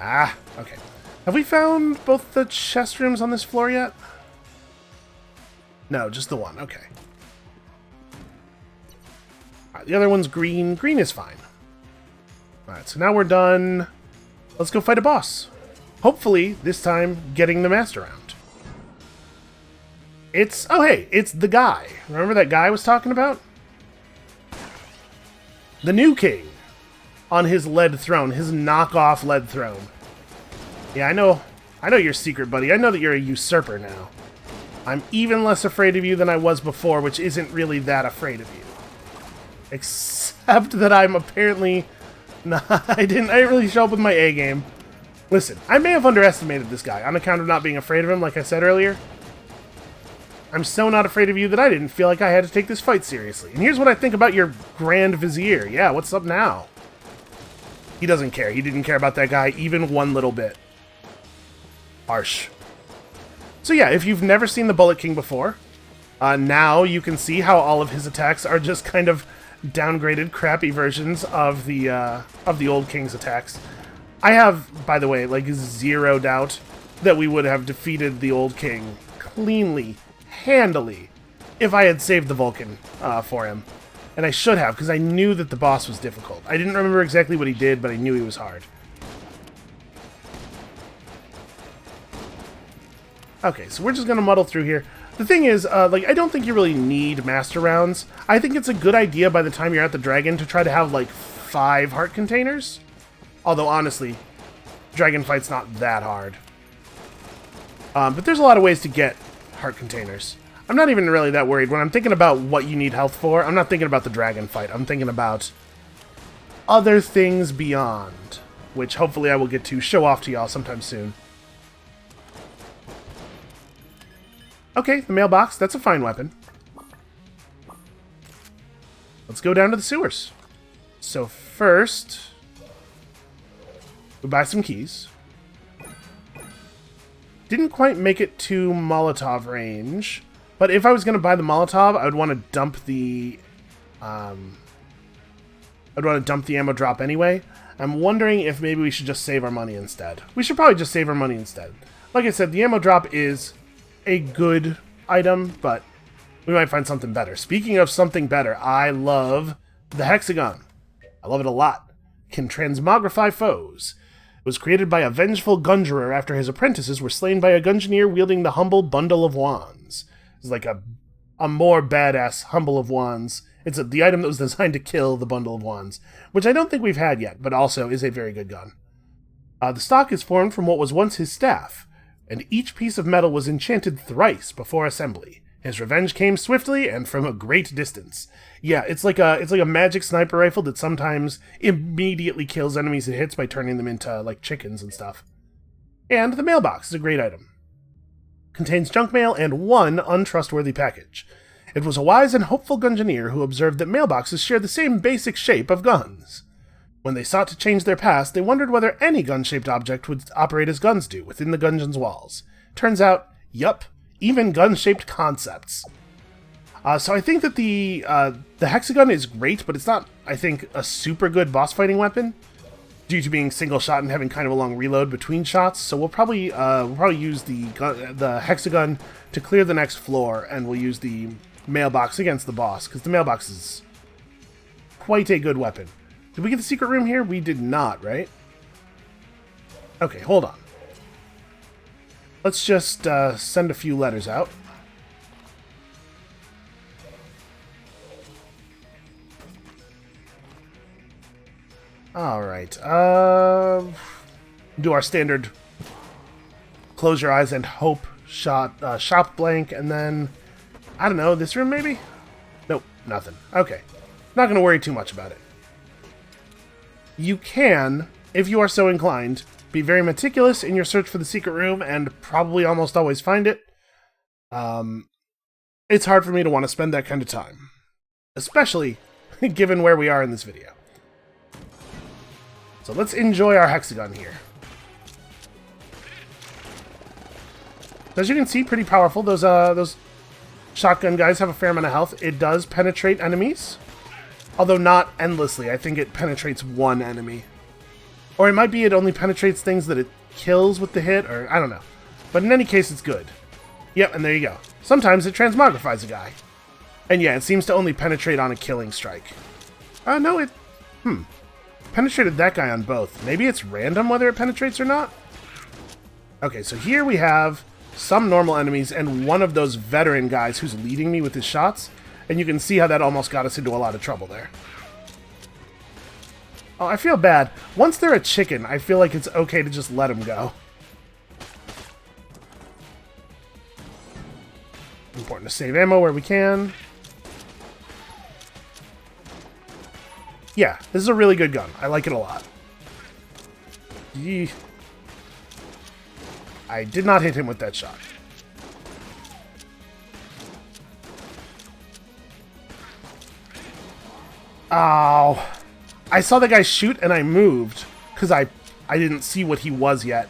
Ah, okay. Have we found both the chest rooms on this floor yet? No, just the one. Okay. Alright, the other one's green. Green is fine. Alright, so now we're done. Let's go fight a boss. Hopefully, this time, getting the master round. It's... Oh, hey, it's the guy. Remember that guy I was talking about? The new king. On his lead throne. His knockoff lead throne. Yeah, I know your secret, buddy. I know that you're a usurper now. I'm even less afraid of you than I was before, which isn't really that afraid of you. Except that I'm apparently... Nah, I didn't really show up with my A game. Listen, I may have underestimated this guy on account of not being afraid of him, like I said earlier. I'm so not afraid of you that I didn't feel like I had to take this fight seriously. And here's what I think about your Grand Vizier. Yeah, what's up now? He doesn't care. He didn't care about that guy even one little bit. Harsh. So yeah, if you've never seen the Bullet King before, now you can see how all of his attacks are just kind of downgraded, crappy versions of the old King's attacks. I have, by the way, like zero doubt that we would have defeated the old King cleanly, handily, if I had saved the Vulcan for him. And I should have, because I knew that the boss was difficult. I didn't remember exactly what he did, but I knew he was hard. Okay, so we're just going to muddle through here. The thing is, like, I don't think you really need master rounds. I think it's a good idea by the time you're at the dragon to try to have, like, 5 heart containers. Although, honestly, dragon fight's not that hard. But there's a lot of ways to get heart containers. I'm not even really that worried. When I'm thinking about what you need health for, I'm not thinking about the dragon fight. I'm thinking about other things beyond, which hopefully I will get to show off to y'all sometime soon. Okay, the mailbox. That's a fine weapon. Let's go down to the sewers. So first, we buy some keys. Didn't quite make it to Molotov range, but if I was going to buy the Molotov, I would want to dump the ammo drop anyway. I'm wondering if maybe we should just save our money instead. We should probably just save our money instead. Like I said, the ammo drop is a good item, but we might find something better. Speaking of something better, I love the hexagon. I love it a lot. Can transmogrify foes. It was created by a vengeful Gungeoner after his apprentices were slain by a Gungeoneer wielding the humble Bundle of Wands. It's like a more badass Humble of Wands. It's the item that was designed to kill the Bundle of Wands, which I don't think we've had yet, but also is a very good gun. The stock is formed from what was once his staff, and each piece of metal was enchanted thrice before assembly. His revenge came swiftly and from a great distance. Yeah, it's like a magic sniper rifle that sometimes immediately kills enemies it hits by turning them into, like, chickens and stuff. And the mailbox is a great item. Contains junk mail and one untrustworthy package. It was a wise and hopeful Gungeoneer who observed that mailboxes share the same basic shape of guns. When they sought to change their past, they wondered whether any gun-shaped object would operate as guns do within the Gungeon's walls. Turns out, yup, even gun-shaped concepts. So I think that the hexagon is great, but it's not, I think, a super good boss fighting weapon due to being single shot and having kind of a long reload between shots. So we'll probably use the hexagon to clear the next floor, and we'll use the mailbox against the boss because the mailbox is quite a good weapon. Did we get the secret room here? We did not, right? Okay, hold on. Let's just send a few letters out. Alright, do our standard close your eyes and hope shot, shop blank, and then, I don't know, this room maybe? Nope, nothing. Okay, not gonna worry too much about it. You can, if you are so inclined, be very meticulous in your search for the secret room and probably almost always find it. It's hard for me to want to spend that kind of time, especially given where we are in this video. So let's enjoy our hexagon here. As you can see, pretty powerful. Those shotgun guys have a fair amount of health. It does penetrate enemies, although not endlessly. I think it penetrates one enemy. Or it might be it only penetrates things that it kills with the hit, or I don't know. But in any case, it's good. Yep, and there you go. Sometimes it transmogrifies a guy. And yeah, it seems to only penetrate on a killing strike. No, it... penetrated that guy on both. Maybe it's random whether it penetrates or not? Okay, so here we have some normal enemies and one of those veteran guys who's leading me with his shots. And you can see how that almost got us into a lot of trouble there. Oh, I feel bad. Once they're a chicken, I feel like it's okay to just let them go. Important to save ammo where we can. Yeah, this is a really good gun. I like it a lot. Yee. I did not hit him with that shot. Oh. I saw the guy shoot and I moved because I didn't see what he was yet.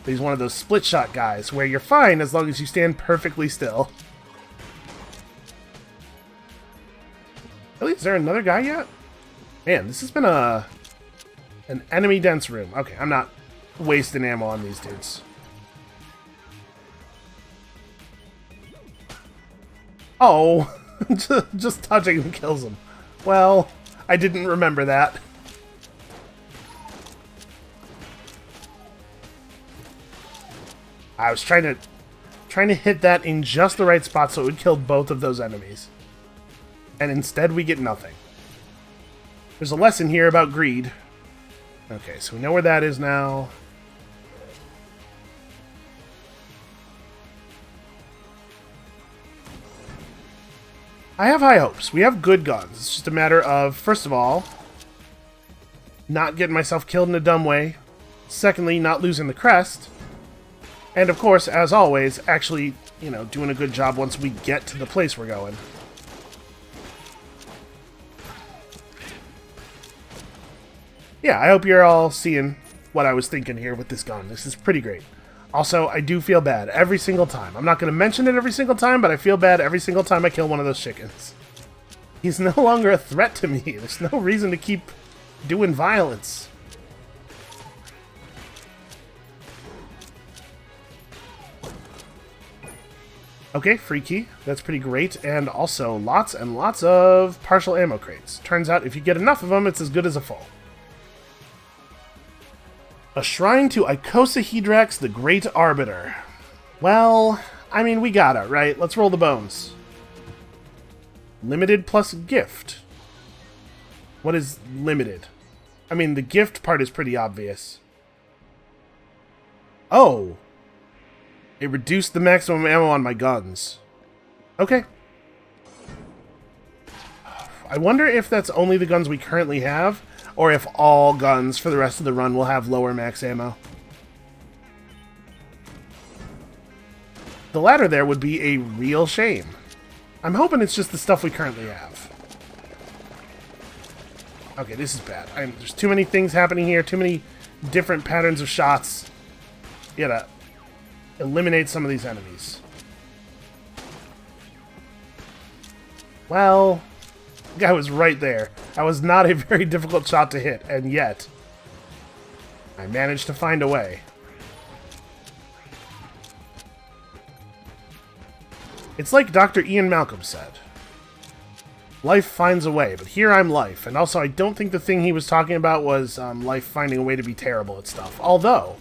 But he's one of those split shot guys where you're fine as long as you stand perfectly still. Really? Is there another guy yet? Man, this has been an enemy dense room. Okay, I'm not wasting ammo on these dudes. Oh, just touching him kills him. Well, I didn't remember that. I was trying to hit that in just the right spot so it would kill both of those enemies. And instead we get nothing. There's a lesson here about greed. Okay, so we know where that is now. I have high hopes. We have good guns. It's just a matter of, first of all, not getting myself killed in a dumb way. Secondly, not losing the crest. And of course, as always, actually, you know, doing a good job once we get to the place we're going. Yeah, I hope you're all seeing what I was thinking here with this gun. This is pretty great. Also, I do feel bad every single time. I'm not going to mention it every single time, but I feel bad every single time I kill one of those chickens. He's no longer a threat to me. There's no reason to keep doing violence. Okay, free key. That's pretty great. And also lots and lots of partial ammo crates. Turns out if you get enough of them, it's as good as a full. A shrine to Icosahedраx, the Great Arbiter. Well, I mean, we gotta, right? Let's roll the bones. Limited plus gift. What is limited? I mean, the gift part is pretty obvious. Oh! It reduced the maximum ammo on my guns. Okay. I wonder if that's only the guns we currently have, or if all guns for the rest of the run will have lower max ammo. The latter there would be a real shame. I'm hoping it's just the stuff we currently have. Okay, this is bad. There's too many things happening here, too many different patterns of shots. You gotta eliminate some of these enemies. Well, the guy was right there. That was not a very difficult shot to hit, and yet I managed to find a way. It's like Dr. Ian Malcolm said. Life finds a way, but here I'm life. And also, I don't think the thing he was talking about was life finding a way to be terrible at stuff. Although,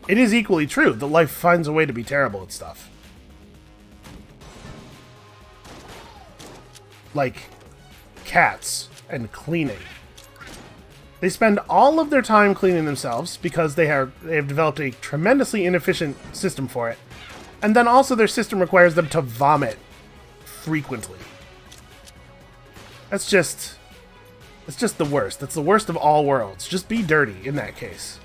it is equally true that life finds a way to be terrible at stuff. Like cats and cleaning. They spend all of their time cleaning themselves because they have developed a tremendously inefficient system for it. And then also their system requires them to vomit frequently. It's just the worst. That's the worst of all worlds. Just be dirty in that case.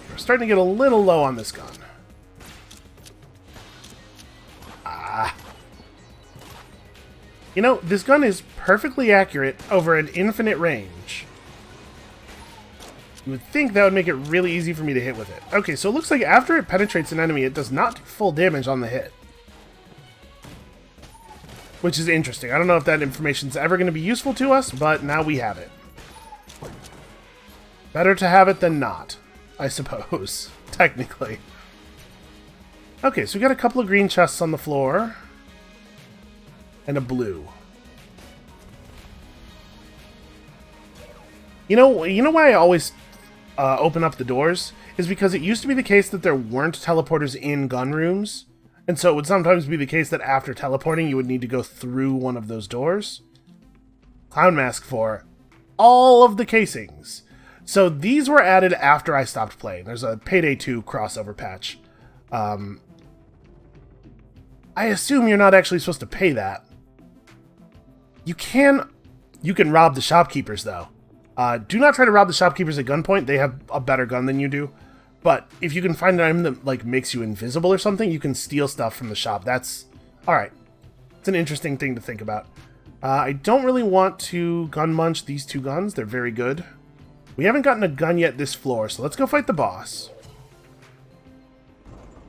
We're starting to get a little low on this gun. You know, this gun is perfectly accurate over an infinite range. You would think that would make it really easy for me to hit with it. Okay, so it looks like after it penetrates an enemy, it does not do full damage on the hit. Which is interesting. I don't know if that information is ever going to be useful to us, but now we have it. Better to have it than not, I suppose, technically. Okay, so we got a couple of green chests on the floor. And a blue. You know why I always open up the doors? Is because it used to be the case that there weren't teleporters in gun rooms. And so it would sometimes be the case that after teleporting you would need to go through one of those doors. Clown mask for all of the casings. So these were added after I stopped playing. There's a Payday 2 crossover patch. I assume you're not actually supposed to pay that. You can rob the shopkeepers, though. Do not try to rob the shopkeepers at gunpoint. They have a better gun than you do. But if you can find an item that like makes you invisible or something, you can steal stuff from the shop. That's... Alright. It's an interesting thing to think about. I don't really want to gun munch these two guns. They're very good. We haven't gotten a gun yet this floor, so let's go fight the boss.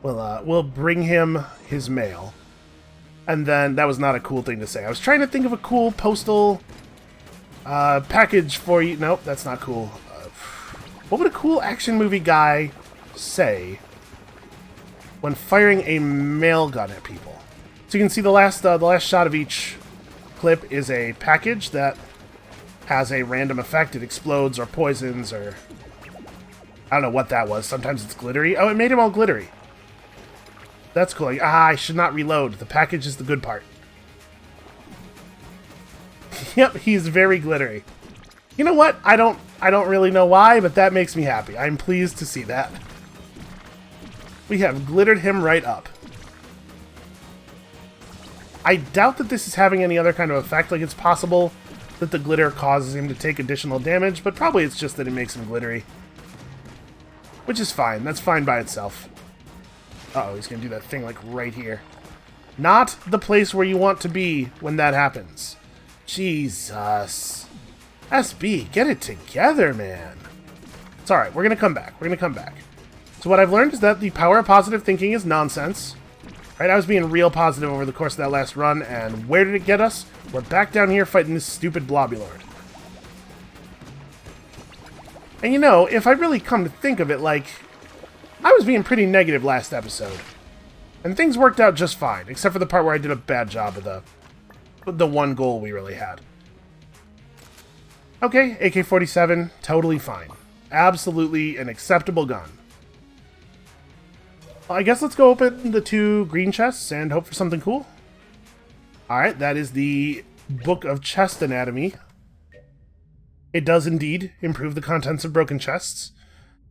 We'll bring him his mail. And then, that was not a cool thing to say. I was trying to think of a cool postal package for you. Nope, that's not cool. What would a cool action movie guy say when firing a mail gun at people? So you can see the last shot of each clip is a package that has a random effect. It explodes or poisons or... I don't know what that was. Sometimes it's glittery. Oh, it made him all glittery. That's cool. I should not reload. The package is the good part. Yep, he's very glittery. You know what? I don't really know why, but that makes me happy. I'm pleased to see that. We have glittered him right up. I doubt that this is having any other kind of effect. Like, it's possible that the glitter causes him to take additional damage, but probably it's just that it makes him glittery. Which is fine. That's fine by itself. Uh-oh, he's gonna do that thing, like, right here. Not the place where you want to be when that happens. Jesus. SB, get it together, man. It's alright, we're gonna come back. We're gonna come back. So what I've learned is that the power of positive thinking is nonsense. Right, I was being real positive over the course of that last run, and where did it get us? We're back down here fighting this stupid Blobulord. And you know, if I really come to think of it, like... I was being pretty negative last episode. And things worked out just fine, except for the part where I did a bad job of the one goal we really had. Okay, AK-47, totally fine. Absolutely an acceptable gun. Well, I guess let's go open the two green chests and hope for something cool. Alright, that is the Book of Chest Anatomy. It does indeed improve the contents of broken chests.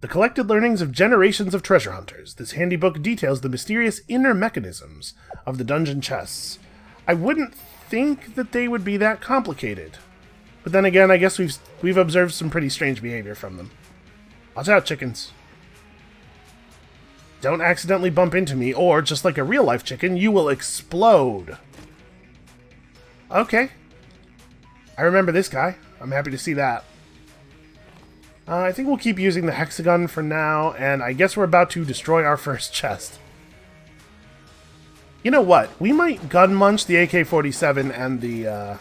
The collected learnings of generations of treasure hunters. This handy book details the mysterious inner mechanisms of the dungeon chests. I wouldn't think that they would be that complicated. But then again, I guess we've observed some pretty strange behavior from them. Watch out, chickens. Don't accidentally bump into me, or, just like a real-life chicken, you will explode. Okay. I remember this guy. I'm happy to see that. I think we'll keep using the hexagon for now, and I guess we're about to destroy our first chest. You know what? We might gun munch the AK-47 and the,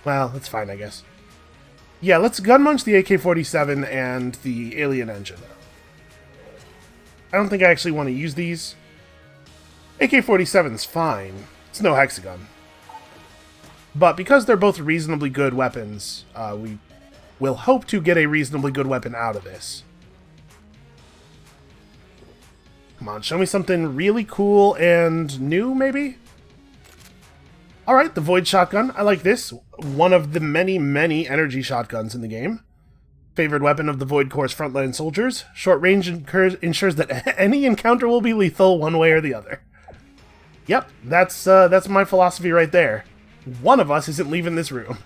well, that's fine, I guess. Yeah, let's gun munch the AK-47 and the alien engine. I don't think I actually want to use these. AK-47's fine. It's no hexagon. But because they're both reasonably good weapons, we will hope to get a reasonably good weapon out of this. Come on, show me something really cool and new, maybe? Alright, the Void Shotgun. I like this. One of the many, many energy shotguns in the game. Favored weapon of the Void Corps' frontline soldiers. Short range ensures that any encounter will be lethal one way or the other. Yep, that's my philosophy right there. One of us isn't leaving this room.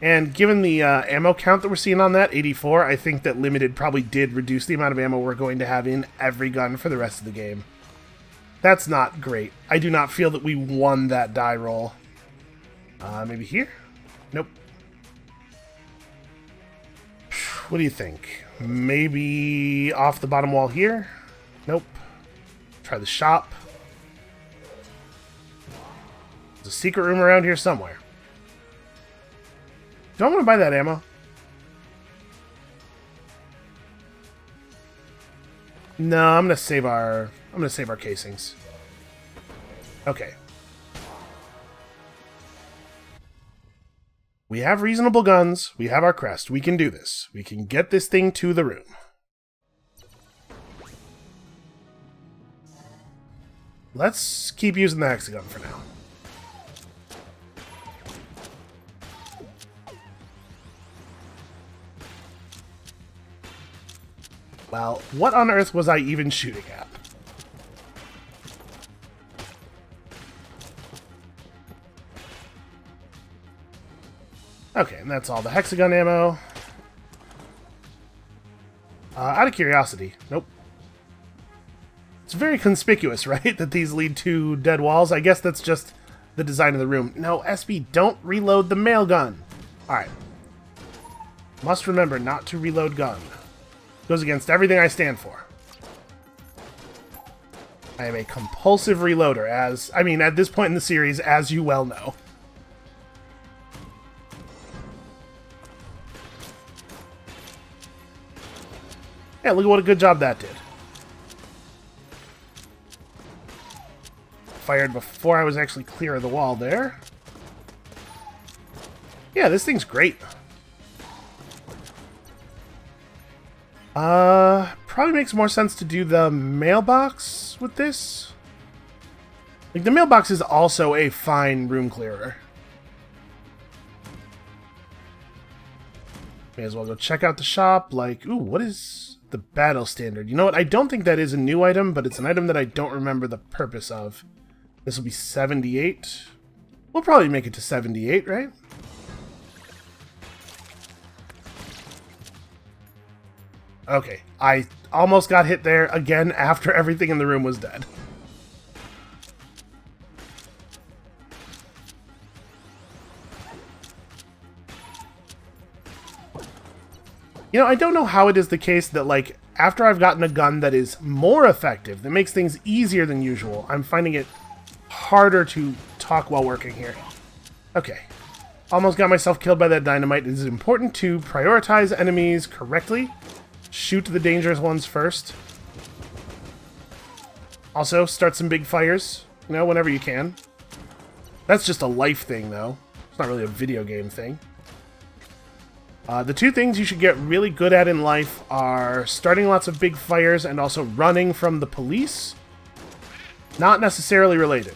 And given the ammo count that we're seeing on that, 84, I think that Limited probably did reduce the amount of ammo we're going to have in every gun for the rest of the game. That's not great. I do not feel that we won that die roll. Maybe here? Nope. What do you think? Maybe off the bottom wall here? Nope. Try the shop. There's a secret room around here somewhere. Do I want to buy that ammo? No, I'm gonna save our casings. Okay. We have reasonable guns. We have our crest. We can do this. We can get this thing to the room. Let's keep using the hexagon for now. Well, what on earth was I even shooting at? Okay, and that's all the hexagon ammo. Out of curiosity, nope. It's very conspicuous, right, that these lead to dead walls. I guess that's just the design of the room. No, SB, don't reload the mail gun. Alright. Must remember not to reload gun. Goes against everything I stand for. I am a compulsive reloader, at this point in the series, as you well know. Yeah, look at what a good job that did. Fired before I was actually clear of the wall there. Yeah, this thing's great. Probably makes more sense to do the mailbox with this. Like, the mailbox is also a fine room clearer. May as well go check out the shop. Like, ooh, what is the battle standard? You know what? I don't think that is a new item, but it's an item that I don't remember the purpose of. This will be 78. We'll probably make it to 78, right? Okay, I almost got hit there again after everything in the room was dead. You know, I don't know how it is the case that, like, after I've gotten a gun that is more effective, that makes things easier than usual, I'm finding it harder to talk while working here. Okay. Almost got myself killed by that dynamite. It is important to prioritize enemies correctly. Shoot the dangerous ones first. Also, start some big fires, you know, whenever you can. That's just a life thing, though. It's not really a video game thing. The two things you should get really good at in life are starting lots of big fires and also running from the police. Not necessarily related.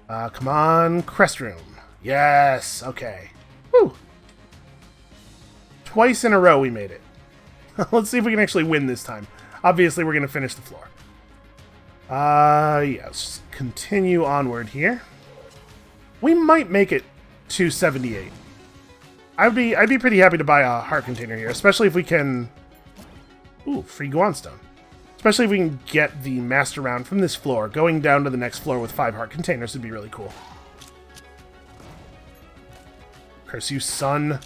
Come on, Crest room. Yes, okay. Whew. Twice in a row we made it. Let's see if we can actually win this time. Obviously, we're going to finish the floor. Yeah, let's just continue onward here. We might make it to 78. I'd be pretty happy to buy a heart container here, especially if we can... Ooh, free Guan stone. Especially if we can get the master round from this floor. Going down to the next floor with 5 heart containers would be really cool. Curse you, son.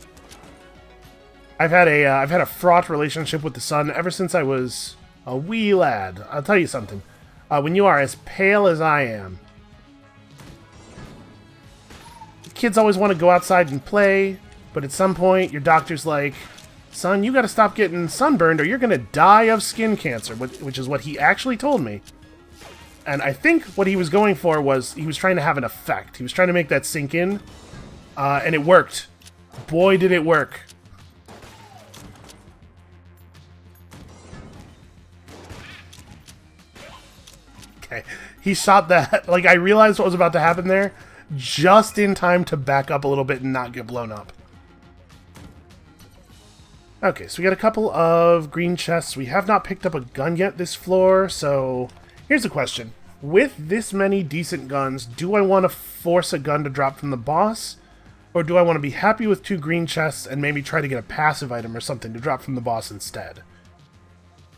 I've had a fraught relationship with the sun ever since I was a wee lad. I'll tell you something. When you are as pale as I am, kids always want to go outside and play, but at some point your doctor's like, son, you gotta stop getting sunburned or you're gonna die of skin cancer, which is what he actually told me. And I think what he was going for was, he was trying to have an effect. He was trying to make that sink in, and it worked. Boy, did it work. Okay, he shot that. Like, I realized what was about to happen there just in time to back up a little bit and not get blown up. Okay, so we got a couple of green chests. We have not picked up a gun yet this floor, so here's a question. With this many decent guns, do I want to force a gun to drop from the boss? Or do I want to be happy with 2 green chests and maybe try to get a passive item or something to drop from the boss instead?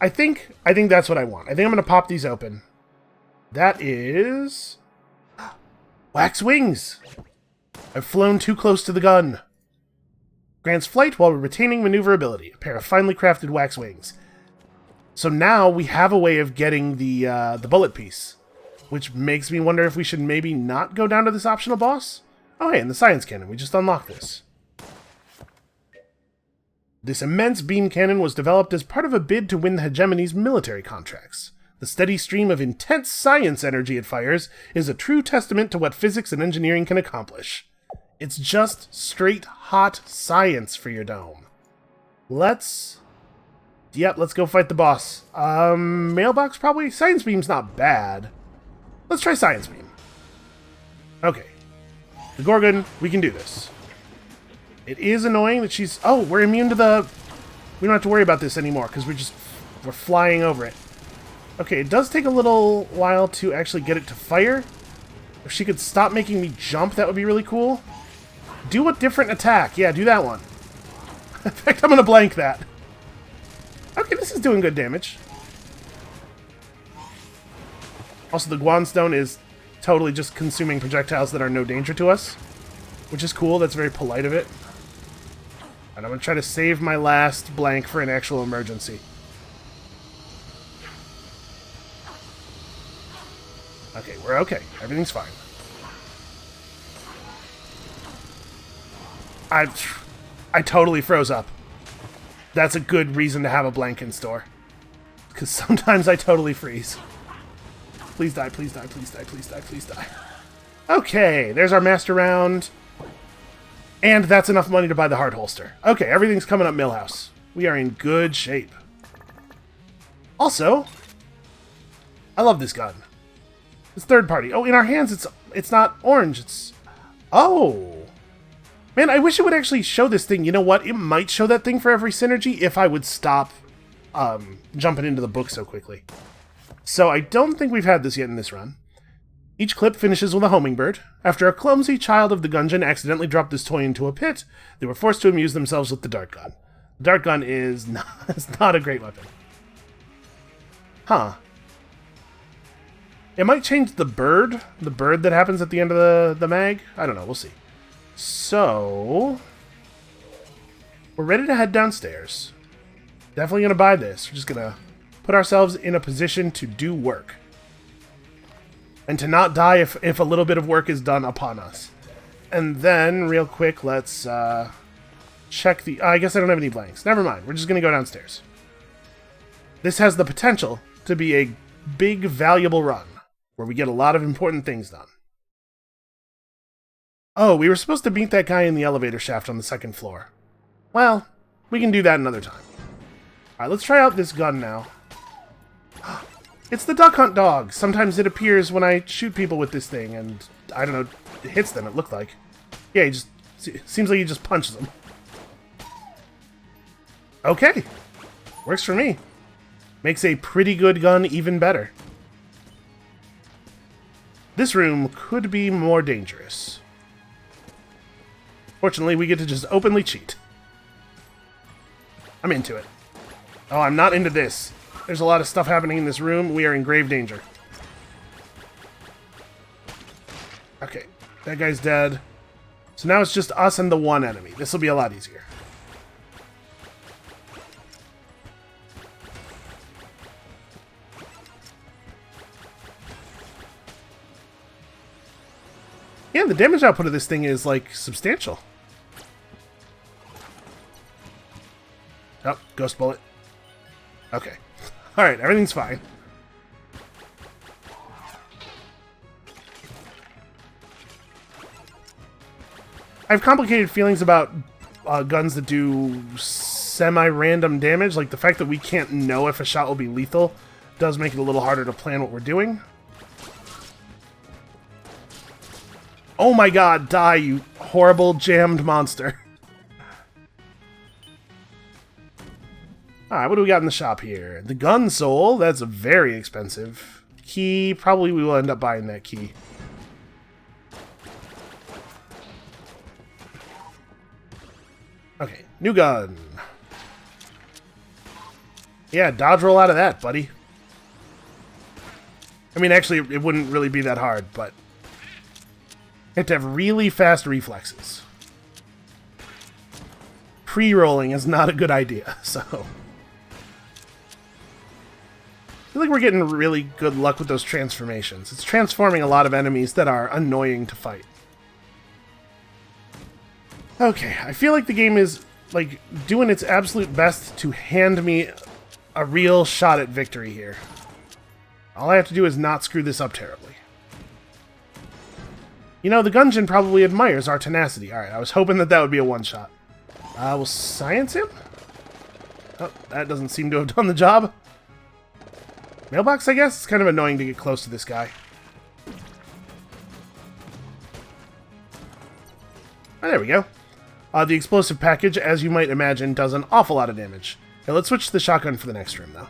I think that's what I want. I think I'm going to pop these open. That is... wax wings! I've flown too close to the gun. Grants flight while retaining maneuverability. A pair of finely crafted wax wings. So now we have a way of getting the bullet piece, which makes me wonder if we should maybe not go down to this optional boss. Oh hey, and the science cannon. We just unlocked this. This immense beam cannon was developed as part of a bid to win the hegemony's military contracts. The steady stream of intense science energy it fires is a true testament to what physics and engineering can accomplish. It's just straight hot science for your dome. Let's go fight the boss. Mailbox probably? Science beam's not bad. Let's try science beam. Okay. The Gorgun, we can do this. It is annoying that she's... Oh, we're immune to the... We don't have to worry about this anymore, because we're flying over it. Okay, it does take a little while to actually get it to fire. If she could stop making me jump, that would be really cool. Do a different attack. Yeah, do that one. In fact, I'm going to blank that. Okay, this is doing good damage. Also, the Guanstone is totally just consuming projectiles that are no danger to us, which is cool. That's very polite of it. And I'm going to try to save my last blank for an actual emergency. Okay, we're okay. Everything's fine. I totally froze up. That's a good reason to have a blank in store. Because sometimes I totally freeze. Please die, please die, please die, please die, please die. Okay, there's our master round. And that's enough money to buy the heart holster. Okay, everything's coming up Millhouse. We are in good shape. Also, I love this gun. It's third party. Oh, in our hands it's not orange, it's... Oh! Man, I wish it would actually show this thing. You know what? It might show that thing for every synergy if I would stop jumping into the book so quickly. So I don't think we've had this yet in this run. Each clip finishes with a hummingbird. After a clumsy child of the Gungeon accidentally dropped this toy into a pit, they were forced to amuse themselves with the dart gun. The dart gun is not a great weapon. Huh. It might change the bird that happens at the end of the mag. I don't know, we'll see. So, we're ready to head downstairs. Definitely going to buy this. We're just going to put ourselves in a position to do work. And to not die if a little bit of work is done upon us. And then, real quick, let's check the... I guess I don't have any blanks. Never mind. We're just going to go downstairs. This has the potential to be a big, valuable run, where we get a lot of important things done. Oh, we were supposed to meet that guy in the elevator shaft on the second floor. Well, we can do that another time. Alright, let's try out this gun now. It's the duck hunt dog. Sometimes it appears when I shoot people with this thing, and, I don't know, it hits them, it looked like. Yeah, he just... seems like he just punches them. Okay. Works for me. Makes a pretty good gun even better. This room could be more dangerous. Fortunately, we get to just openly cheat. I'm into it. Oh, I'm not into this. There's a lot of stuff happening in this room. We are in grave danger. Okay, that guy's dead. So now it's just us and the one enemy. This will be a lot easier. Yeah, the damage output of this thing is, like, substantial. Oh, ghost bullet. Okay. Alright, everything's fine. I have complicated feelings about guns that do semi-random damage. Like, the fact that we can't know if a shot will be lethal does make it a little harder to plan what we're doing. Oh my god, die, you horrible jammed monster. Alright, what do we got in the shop here? The gun soul, that's very expensive. Key, probably we will end up buying that key. Okay, new gun. Yeah, dodge roll out of that, buddy. I mean, actually, it wouldn't really be that hard, but you have to have really fast reflexes. Pre-rolling is not a good idea, so I feel like we're getting really good luck with those transformations. It's transforming a lot of enemies that are annoying to fight. Okay, I feel like the game is, like, doing its absolute best to hand me a real shot at victory here. All I have to do is not screw this up terribly. You know, the Gungeon probably admires our tenacity. Alright, I was hoping that that would be a one-shot. We'll science him? Oh, that doesn't seem to have done the job. Mailbox, I guess? It's kind of annoying to get close to this guy. Oh, there we go. The explosive package, as you might imagine, does an awful lot of damage. Now, let's switch to the shotgun for the next room, though.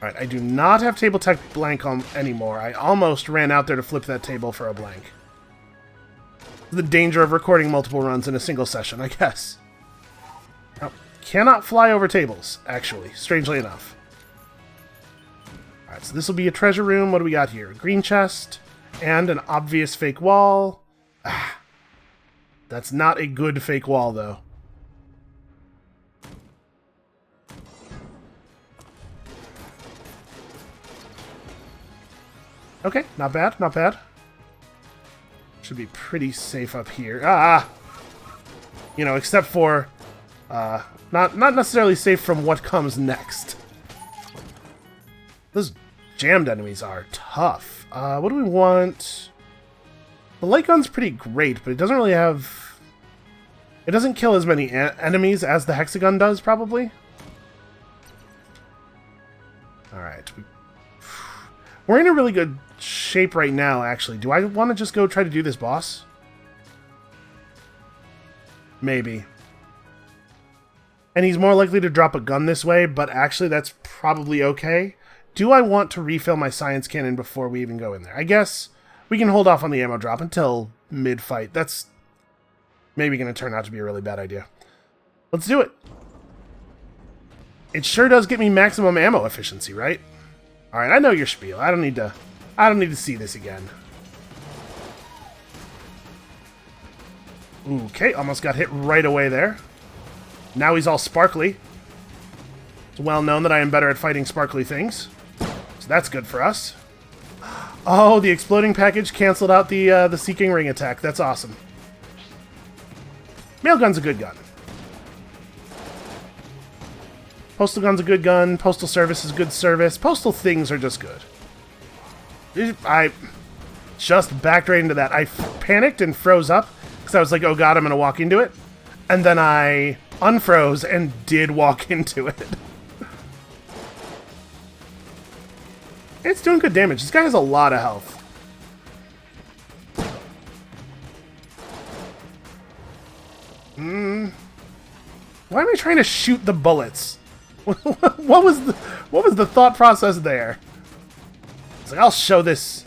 Alright, I do not have table tech blank on anymore. I almost ran out there to flip that table for a blank. The danger of recording multiple runs in a single session, I guess. Oh, cannot fly over tables, actually, strangely enough. Alright, so this will be a treasure room. What do we got here? A green chest and an obvious fake wall. Ah, that's not a good fake wall, though. Okay, not bad, not bad. Should be pretty safe up here. Ah! You know, except for not necessarily safe from what comes next. Those jammed enemies are tough. What do we want? The light gun's pretty great, but it doesn't really have... It doesn't kill as many enemies as the hexagon does, probably. Alright. We're in a really good shape right now, actually. Do I want to just go try to do this boss? Maybe. And he's more likely to drop a gun this way, but actually that's probably okay. Do I want to refill my science cannon before we even go in there? I guess we can hold off on the ammo drop until mid-fight. That's maybe going to turn out to be a really bad idea. Let's do it. It sure does get me maximum ammo efficiency, right? Alright, I know your spiel. I don't need to see this again. Okay, almost got hit right away there. Now he's all sparkly. It's well known that I am better at fighting sparkly things. So that's good for us. Oh, the exploding package canceled out the Seeking Ring attack. That's awesome. Mail gun's a good gun. Postal gun's a good gun. Postal service is good service. Postal things are just good. I just backed right into that. I panicked and froze up because I was like, oh god, I'm going to walk into it. And then I unfroze and did walk into it. It's doing good damage. This guy has a lot of health. Why am I trying to shoot the bullets? What was the thought process there? It's like, I'll show this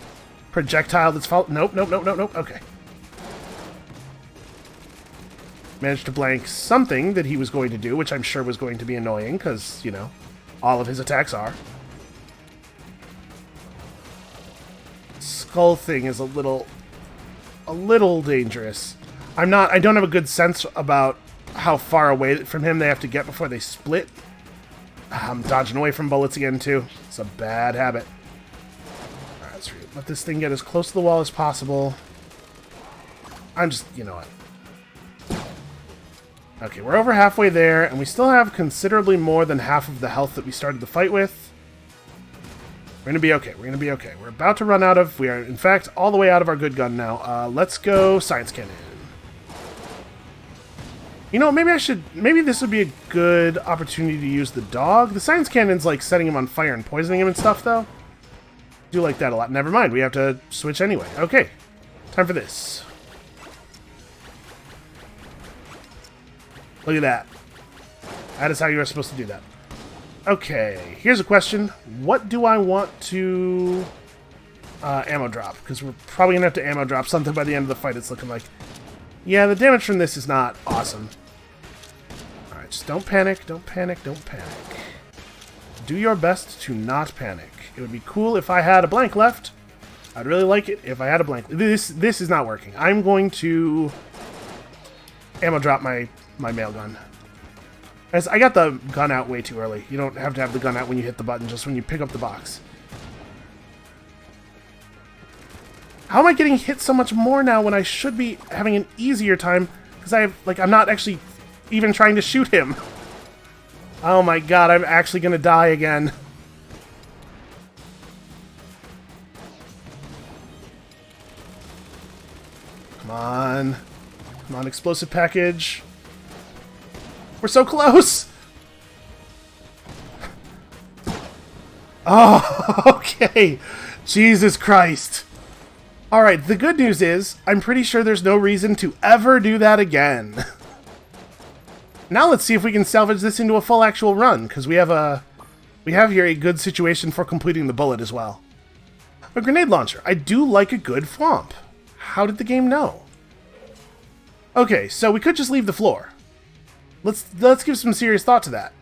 projectile that's nope. Okay. Managed to blank something that he was going to do, which I'm sure was going to be annoying, because, you know, all of his attacks are. Skull thing is a little dangerous. I don't have a good sense about how far away from him they have to get before they split. I'm dodging away from bullets again, too. It's a bad habit. Alright, let's let this thing get as close to the wall as possible. I'm just, you know what. Okay, we're over halfway there, and we still have considerably more than half of the health that we started the fight with. We're gonna be okay. We're gonna be okay. We're about to run out of... We are, in fact, all the way out of our good gun now. Let's go science cannon. You know, maybe I should... Maybe this would be a good opportunity to use the dog. The science cannon's like setting him on fire and poisoning him and stuff, though. I do like that a lot. Never mind. We have to switch anyway. Okay. Time for this. Look at that. That is how you are supposed to do that. Okay, here's a question. What do I want to ammo drop? Because we're probably going to have to ammo drop something by the end of the fight, it's looking like. Yeah, the damage from this is not awesome. Alright, just don't panic, don't panic, don't panic. Do your best to not panic. It would be cool if I had a blank left. I'd really like it if I had a blank. This is not working. I'm going to ammo drop my mail gun. As I got the gun out way too early. You don't have to have the gun out when you hit the button, just when you pick up the box. How am I getting hit so much more now when I should be having an easier time? Because I'm not actually even trying to shoot him. Oh my god, I'm actually gonna die again. Come on. Come on, explosive package. We're so close! Oh, okay. Jesus Christ. Alright, the good news is, I'm pretty sure there's no reason to ever do that again. Now let's see if we can salvage this into a full actual run, because we have here a good situation for completing the bullet as well. A grenade launcher. I do like a good thwomp. How did the game know? Okay, so we could just leave the floor. Let's give some serious thought to that.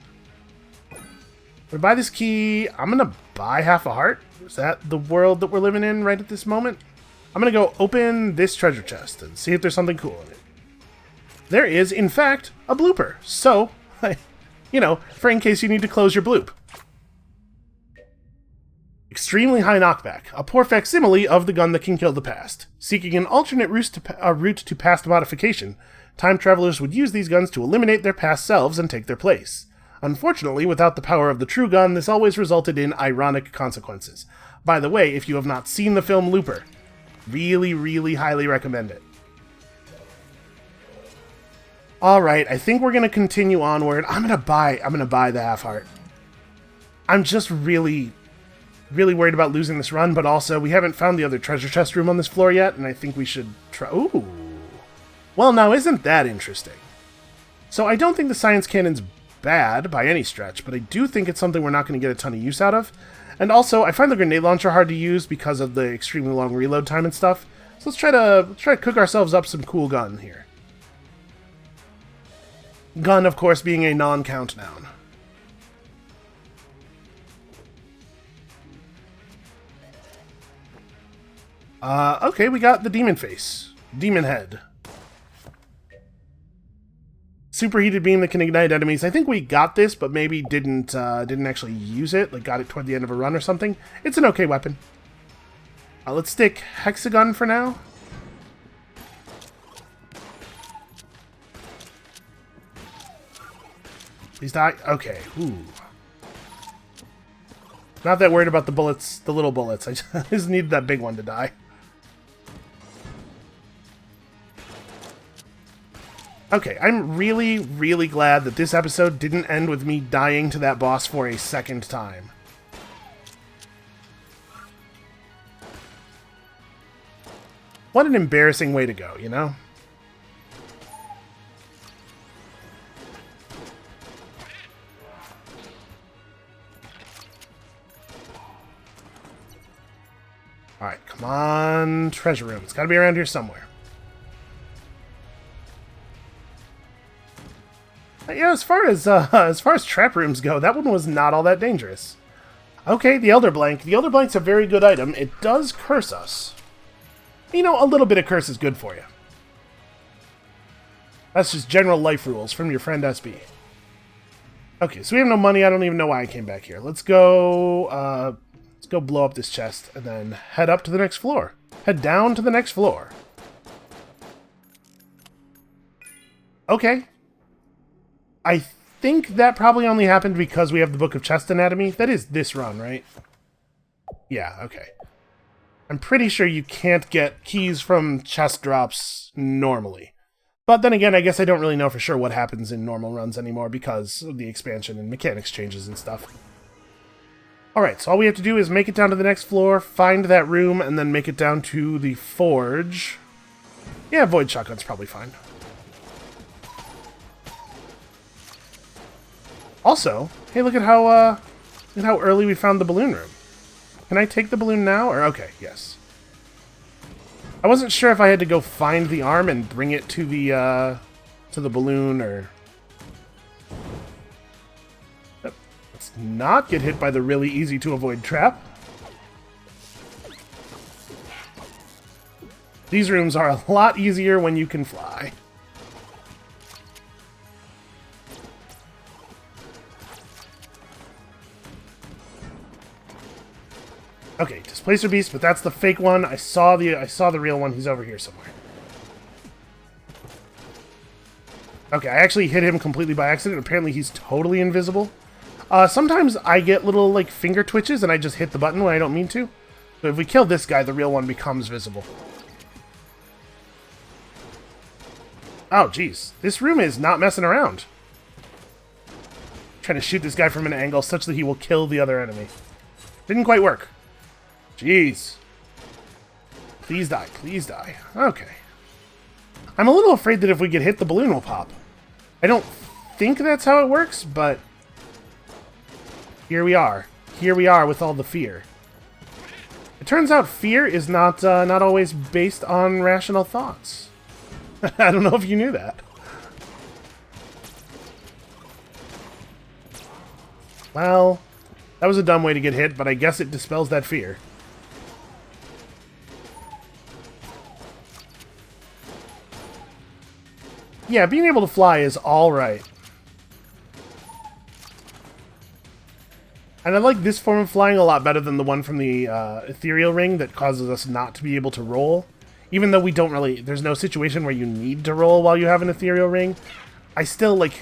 We buy this key. I'm gonna buy half a heart. Is that the world that we're living in right at this moment? I'm gonna go open this treasure chest and see if there's something cool in it. There is, in fact, a blooper. So, you know, for in case you need to close your bloop. Extremely high knockback. A poor facsimile of the gun that can kill the past. Seeking an alternate route to past modification, time travelers would use these guns to eliminate their past selves and take their place. Unfortunately, without the power of the true gun, this always resulted in ironic consequences. By the way, if you have not seen the film Looper, really, really highly recommend it. Alright, I think we're gonna continue onward. I'm gonna buy the half heart. I'm just really worried about losing this run, but also we haven't found the other treasure chest room on this floor yet, and I think we should try... Ooh. Well, now, isn't that interesting? So I don't think the science cannon's bad by any stretch, but I do think it's something we're not going to get a ton of use out of. And also, I find the grenade launcher hard to use because of the extremely long reload time and stuff. So let's try to cook ourselves up some cool gun here. Gun, of course, being a non-count noun. Okay, we got the demon face. Demon head. Superheated beam that can ignite enemies. I think we got this, but maybe didn't actually use it. Like, got it toward the end of a run or something. It's an okay weapon. Let's stick hexagon for now. Please die. Okay. Ooh. Not that worried about the bullets, the little bullets. I just needed that big one to die. Okay, I'm really, really glad that this episode didn't end with me dying to that boss for a second time. What an embarrassing way to go, you know? Alright, come on. Treasure room. It's gotta be around here somewhere. Yeah, as far as trap rooms go, that one was not all that dangerous. Okay, the Elder Blank. The Elder Blank's a very good item. It does curse us. You know, a little bit of curse is good for you. That's just general life rules from your friend SB. Okay, so we have no money. I don't even know why I came back here. Let's go blow up this chest and then head up to the next floor. Head down to the next floor. Okay. I think that probably only happened because we have the Book of Chest Anatomy. That is this run, right? Yeah, okay. I'm pretty sure you can't get keys from chest drops normally. But then again, I guess I don't really know for sure what happens in normal runs anymore because of the expansion and mechanics changes and stuff. Alright, so all we have to do is make it down to the next floor, find that room, and then make it down to the forge. Yeah, Void Shotgun's probably fine. Also, hey, look at how early we found the balloon room. Can I take the balloon now? Or okay, yes. I wasn't sure if I had to go find the arm and bring it to the balloon, or... Yep. Let's not get hit by the really easy to avoid trap. These rooms are a lot easier when you can fly. Okay, Displacer Beast, but that's the fake one. I saw the real one. He's over here somewhere. Okay, I actually hit him completely by accident. Apparently he's totally invisible. Sometimes I get little, like, finger twitches and I just hit the button when I don't mean to. But if we kill this guy, the real one becomes visible. Oh, jeez. This room is not messing around. I'm trying to shoot this guy from an angle such that he will kill the other enemy. Didn't quite work. Jeez. Please die. Please die. Okay. I'm a little afraid that if we get hit, the balloon will pop. I don't think that's how it works, but... here we are. Here we are with all the fear. It turns out fear is not always based on rational thoughts. I don't know if you knew that. Well, that was a dumb way to get hit, but I guess it dispels that fear. Yeah, being able to fly is alright. And I like this form of flying a lot better than the one from the ethereal ring that causes us not to be able to roll. Even though we don't really... there's no situation where you need to roll while you have an ethereal ring. I still, like...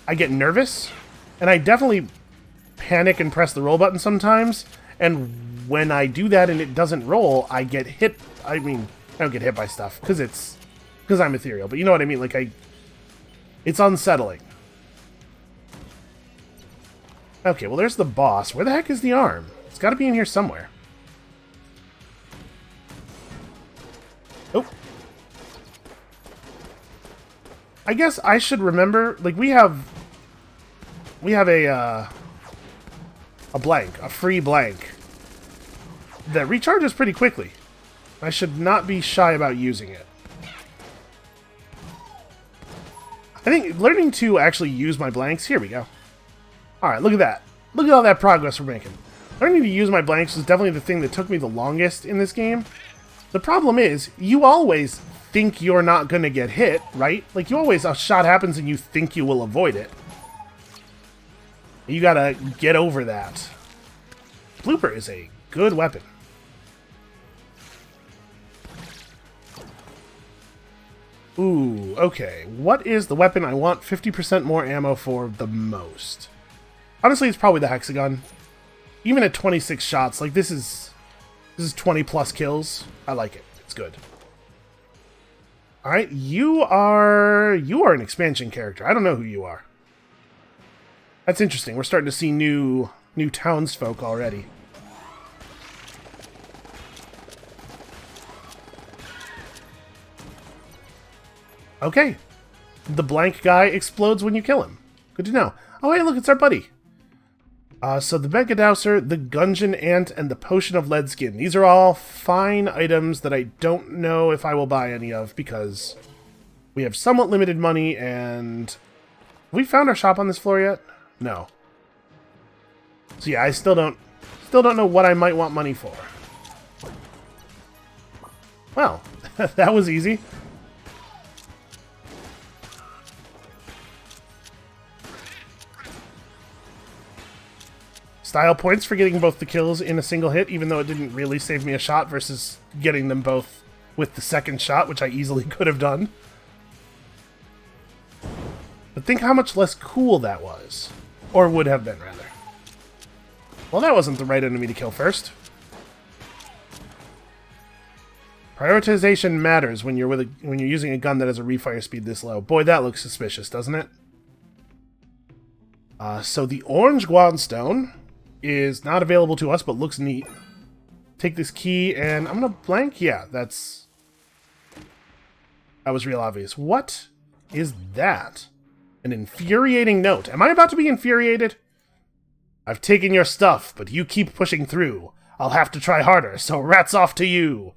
I get nervous. And I definitely panic and press the roll button sometimes. And when I do that and it doesn't roll, I get hit... I mean, I don't get hit by stuff. Because I'm ethereal. But you know what I mean? Like, it's unsettling. Okay, well, there's the boss. Where the heck is the arm? It's got to be in here somewhere. Oh. I guess I should remember, like, we have a blank, a free blank that recharges pretty quickly. I should not be shy about using it. I think learning to actually use my blanks, here we go. Alright, look at that. Look at all that progress we're making. Learning to use my blanks was definitely the thing that took me the longest in this game. The problem is, you always think you're not going to get hit, right? Like, you always, a shot happens and you think you will avoid it. You gotta get over that. Blooper is a good weapon. Ooh, okay. What is the weapon I want 50% more ammo for the most? Honestly, it's probably the hexagon. Even at 26 shots, like, this is 20 plus kills. I like it. It's good. Alright, you are an expansion character. I don't know who you are. That's interesting. We're starting to see new townsfolk already. Okay. The blank guy explodes when you kill him. Good to know. Oh, hey, look, it's our buddy. So the Mega Dowser, the Gungeon Ant, and the Potion of Lead Skin. These are all fine items that I don't know if I will buy any of because we have somewhat limited money and... Have we found our shop on this floor yet? No. So yeah, I still don't know what I might want money for. Well, that was easy. Style points for getting both the kills in a single hit, even though it didn't really save me a shot versus getting them both with the second shot, which I easily could have done. But think how much less cool that was. Or would have been, rather. Well, that wasn't the right enemy to kill first. Prioritization matters when you're using a gun that has a refire speed this low. Boy, that looks suspicious, doesn't it? So the orange Guanstone is not available to us, but looks neat. Take this key, and I'm gonna blank. Yeah, that was real obvious. What is that? An infuriating note. Am I about to be infuriated? I've taken your stuff, but you keep pushing through. I'll have to try harder, so rats off to you.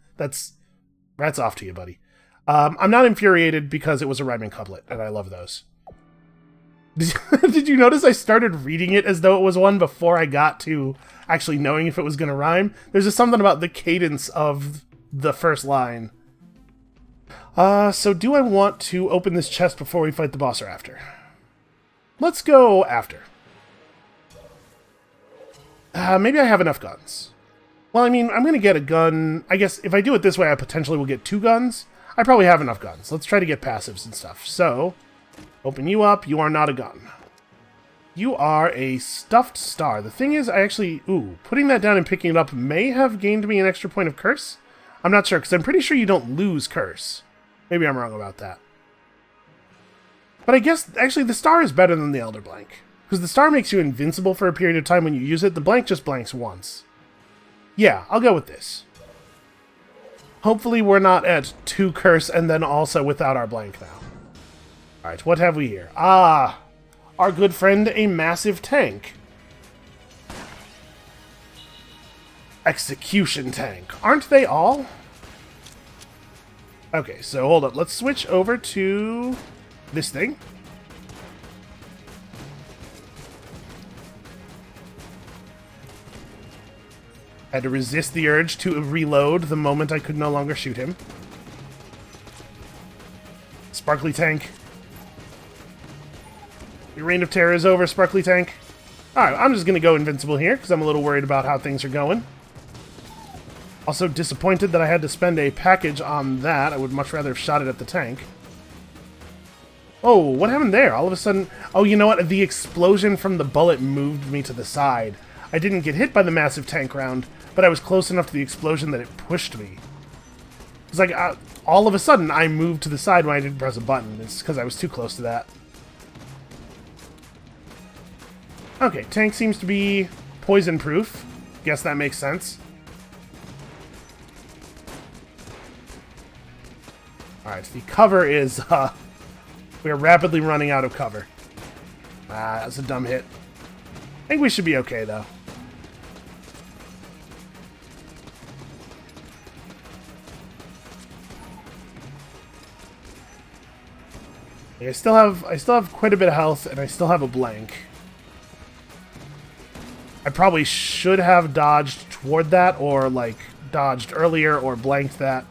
Rats off to you, buddy. I'm not infuriated because it was a rhyming couplet, and I love those. Did you notice I started reading it as though it was one before I got to actually knowing if it was going to rhyme? There's just something about the cadence of the first line. So do I want to open this chest before we fight the boss or after? Let's go after. Maybe I have enough guns. Well, I mean, I'm going to get a gun. I guess if I do it this way, I potentially will get 2 guns. I probably have enough guns. Let's try to get passives and stuff. So, open you up. You are not a gun. You are a stuffed star. The thing is, I actually... Ooh, putting that down and picking it up may have gained me an extra point of curse. I'm not sure, because I'm pretty sure you don't lose curse. Maybe I'm wrong about that. But I guess, actually, the star is better than the Elder Blank. Because the star makes you invincible for a period of time when you use it. The blank just blanks once. Yeah, I'll go with this. Hopefully we're not at 2 curse and then also without our blank now. Alright, what have we here? Ah, our good friend, a massive tank. Execution tank. Aren't they all? Okay, so hold up. Let's switch over to this thing. I had to resist the urge to reload the moment I could no longer shoot him. Sparkly tank. Your reign of terror is over, Sparkly tank. Alright, I'm just going to go invincible here, because I'm a little worried about how things are going. Also disappointed that I had to spend a package on that. I would much rather have shot it at the tank. Oh, what happened there? All of a sudden... Oh, you know what? The explosion from the bullet moved me to the side. I didn't get hit by the massive tank round, but I was close enough to the explosion that it pushed me. It's like, all of a sudden, I moved to the side when I didn't press a button. It's because I was too close to that. Okay, tank seems to be poison-proof. Guess that makes sense. Alright, the cover is, we are rapidly running out of cover. That's a dumb hit. I think we should be okay, though. I still have quite a bit of health, and I still have a blank. I probably should have dodged toward that, or, like, dodged earlier, or blanked that.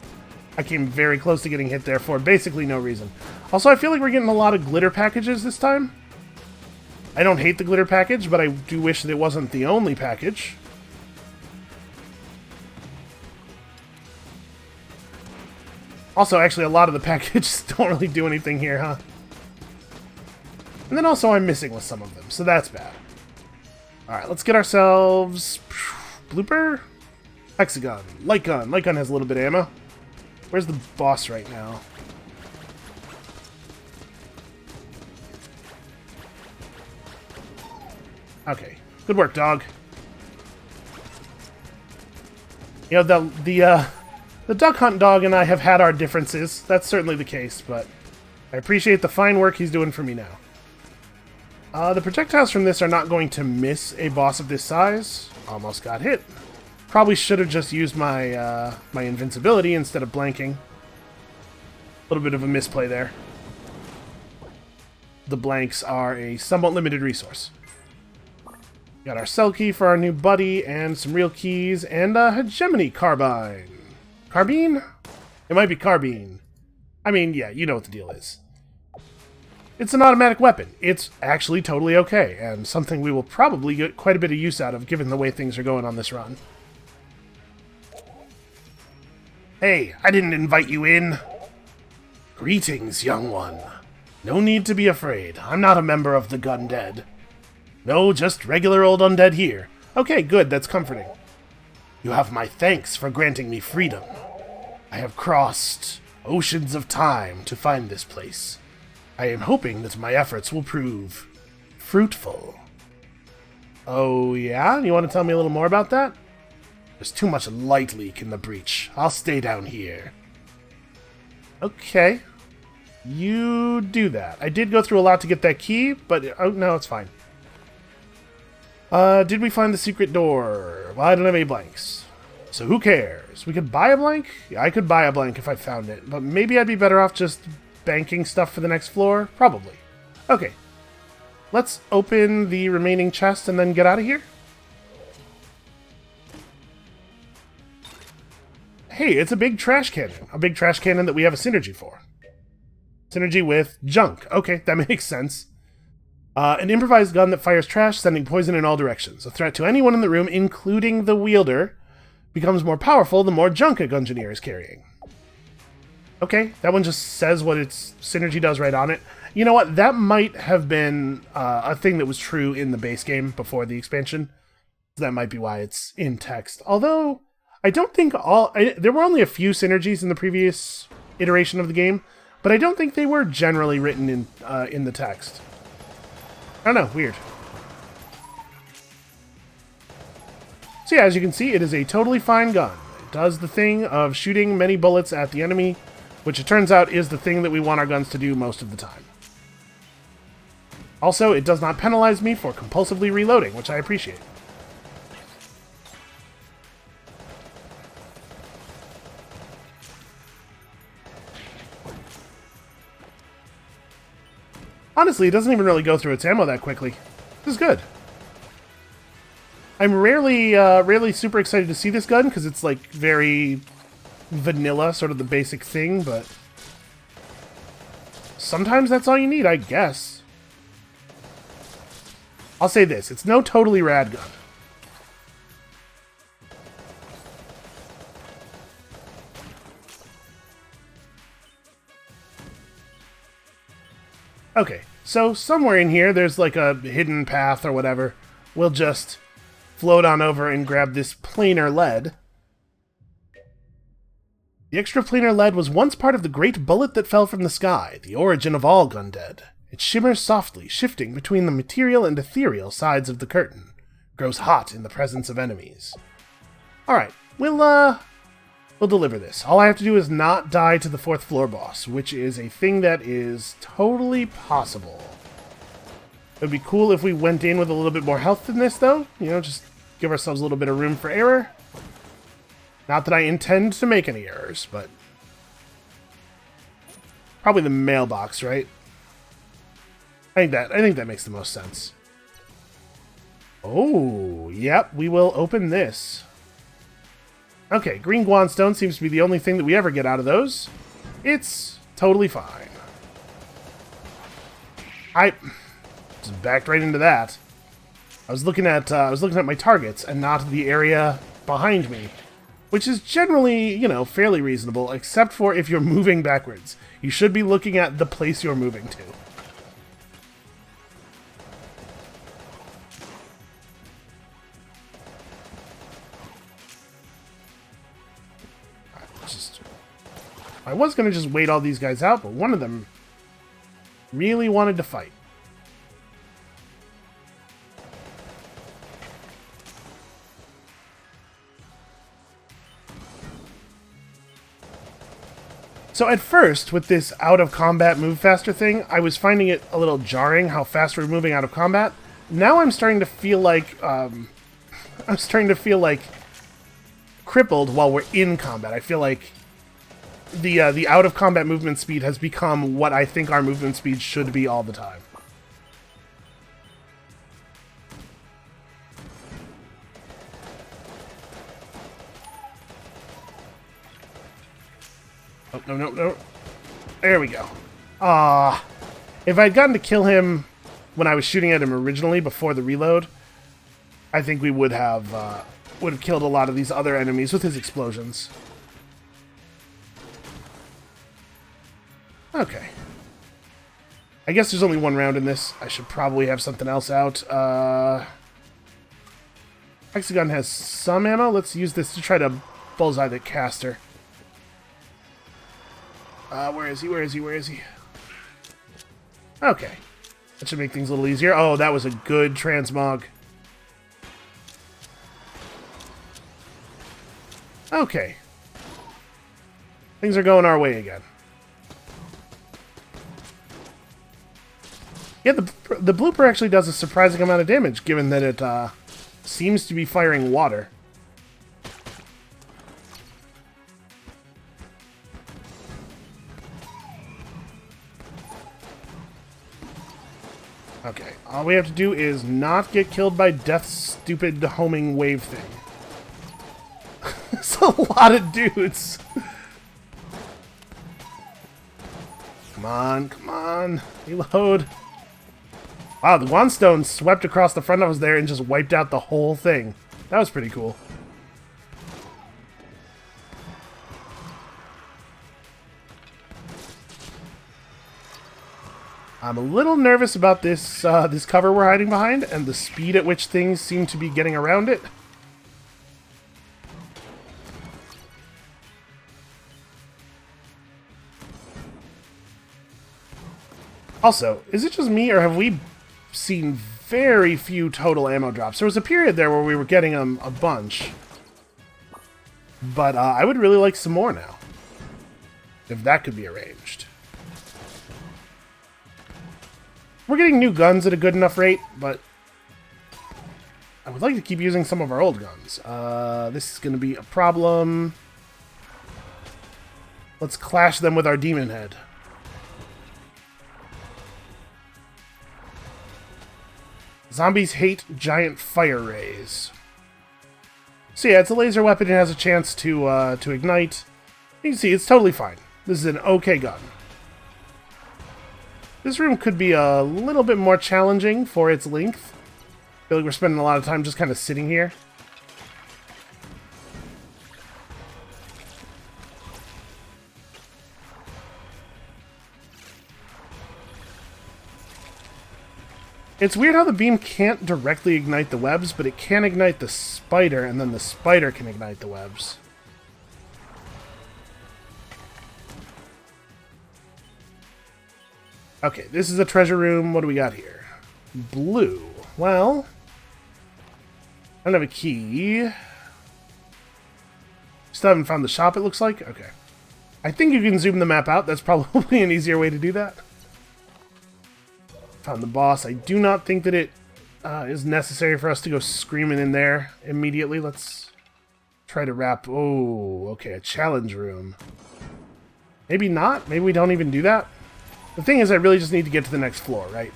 I came very close to getting hit there for basically no reason. Also, I feel like we're getting a lot of glitter packages this time. I don't hate the glitter package, but I do wish that it wasn't the only package. Also, actually, a lot of the packages don't really do anything here, huh? And then also I'm missing with some of them, so that's bad. Alright, let's get ourselves... Blooper? Hexagon. Light gun. Light gun has a little bit of ammo. Where's the boss right now? Okay. Good work, dog. You know, the duck hunt dog and I have had our differences. That's certainly the case, but I appreciate the fine work he's doing for me now. The projectiles from this are not going to miss a boss of this size. Almost got hit. Probably should have just used my my invincibility instead of blanking. A little bit of a misplay there. The blanks are a somewhat limited resource. Got our cell key for our new buddy, and some real keys, and a hegemony carbine. Carbine? It might be carbine. I mean, yeah, you know what the deal is. It's an automatic weapon. It's actually totally okay, and something we will probably get quite a bit of use out of, given the way things are going on this run. Hey, I didn't invite you in. Greetings, young one. No need to be afraid. I'm not a member of the Gundead. No, just regular old undead here. Okay, good, that's comforting. You have my thanks for granting me freedom. I have crossed oceans of time to find this place. I am hoping that my efforts will prove fruitful. Oh, yeah? You want to tell me a little more about that? There's too much light leak in the breach. I'll stay down here. Okay. You do that. I did go through a lot to get that key, but... Oh, no, it's fine. Did we find the secret door? Well, I don't have any blanks. So who cares? We could buy a blank? Yeah, I could buy a blank if I found it, but maybe I'd be better off just banking stuff for the next floor? Probably. Okay. Let's open the remaining chest and then get out of here. Hey, it's a big trash cannon. A big trash cannon that we have a synergy for. Synergy with junk. Okay, that makes sense. An improvised gun that fires trash, sending poison in all directions. A threat to anyone in the room, including the wielder, becomes more powerful the more junk a Gungeoneer is carrying. Okay, that one just says what its synergy does right on it. You know what? That might have been a thing that was true in the base game before the expansion. So that might be why it's in text. Although, I don't think there were only a few synergies in the previous iteration of the game, but I don't think they were generally written in the text. I don't know, weird. So yeah, as you can see, it is a totally fine gun. It does the thing of shooting many bullets at the enemy, which it turns out is the thing that we want our guns to do most of the time. Also, it does not penalize me for compulsively reloading, which I appreciate. Honestly, it doesn't even really go through its ammo that quickly. This is good. I'm rarely super excited to see this gun, because it's like very vanilla, sort of the basic thing, but sometimes that's all you need, I guess. I'll say this, it's no totally rad gun. Okay, so somewhere in here there's like a hidden path or whatever. We'll just float on over and grab this planar lead. The extra planar lead was once part of the great bullet that fell from the sky, the origin of all Gundead. It shimmers softly, shifting between the material and ethereal sides of the curtain. Grows hot in the presence of enemies. Alright, we'll deliver this. All I have to do is not die to the 4th floor boss, which is a thing that is totally possible. It would be cool if we went in with a little bit more health than this, though. You know, just give ourselves a little bit of room for error. Not that I intend to make any errors, but probably the mailbox, right? I think that makes the most sense. Oh, yep, we will open this. Okay, green guanstone seems to be the only thing that we ever get out of those. It's totally fine. I just backed right into that. I was looking at my targets and not the area behind me, which is generally, you know, fairly reasonable, except for if you're moving backwards. You should be looking at the place you're moving to. I was going to just wait all these guys out, but one of them really wanted to fight. So at first, with this out-of-combat move faster thing, I was finding it a little jarring how fast we're moving out of combat. Now I'm starting to feel like crippled while we're in combat. I feel like the out-of-combat movement speed has become what I think our movement speed should be all the time. Oh, no. There we go. If I'd gotten to kill him when I was shooting at him originally before the reload, I think we would have killed a lot of these other enemies with his explosions. Okay. I guess there's only one round in this. I should probably have something else out. Hexagon has some ammo. Let's use this to try to bullseye the caster. Where is he? Where is he? Where is he? Okay. That should make things a little easier. Oh, that was a good transmog. Okay. Things are going our way again. Yeah, the blooper actually does a surprising amount of damage, given that it seems to be firing water. Okay, all we have to do is not get killed by Death's stupid homing wave thing. It's a lot of dudes. Come on, come on. Reload. Wow, the Wandstone swept across the front of us there and just wiped out the whole thing. That was pretty cool. I'm a little nervous about this this cover we're hiding behind and the speed at which things seem to be getting around it. Also, is it just me or have we seen very few total ammo drops? There was a period there where we were getting them a bunch. But I would really like some more now. If that could be arranged. We're getting new guns at a good enough rate, but I would like to keep using some of our old guns. This is going to be a problem. Let's clash them with our demon head. Zombies hate giant fire rays. So yeah, it's a laser weapon. It has a chance to ignite. You can see it's totally fine. This is an okay gun. This room could be a little bit more challenging for its length. I feel like we're spending a lot of time just kind of sitting here. It's weird how the beam can't directly ignite the webs, but it can ignite the spider, and then the spider can ignite the webs. Okay, this is a treasure room. What do we got here? Blue. Well, I don't have a key. Still haven't found the shop, it looks like. Okay. I think you can zoom the map out. That's probably an easier way to do that. Found the boss. I do not think that it is necessary for us to go screaming in there immediately. Let's try to wrap... Oh, okay, a challenge room. Maybe not. Maybe we don't even do that. The thing is, I really just need to get to the next floor, right?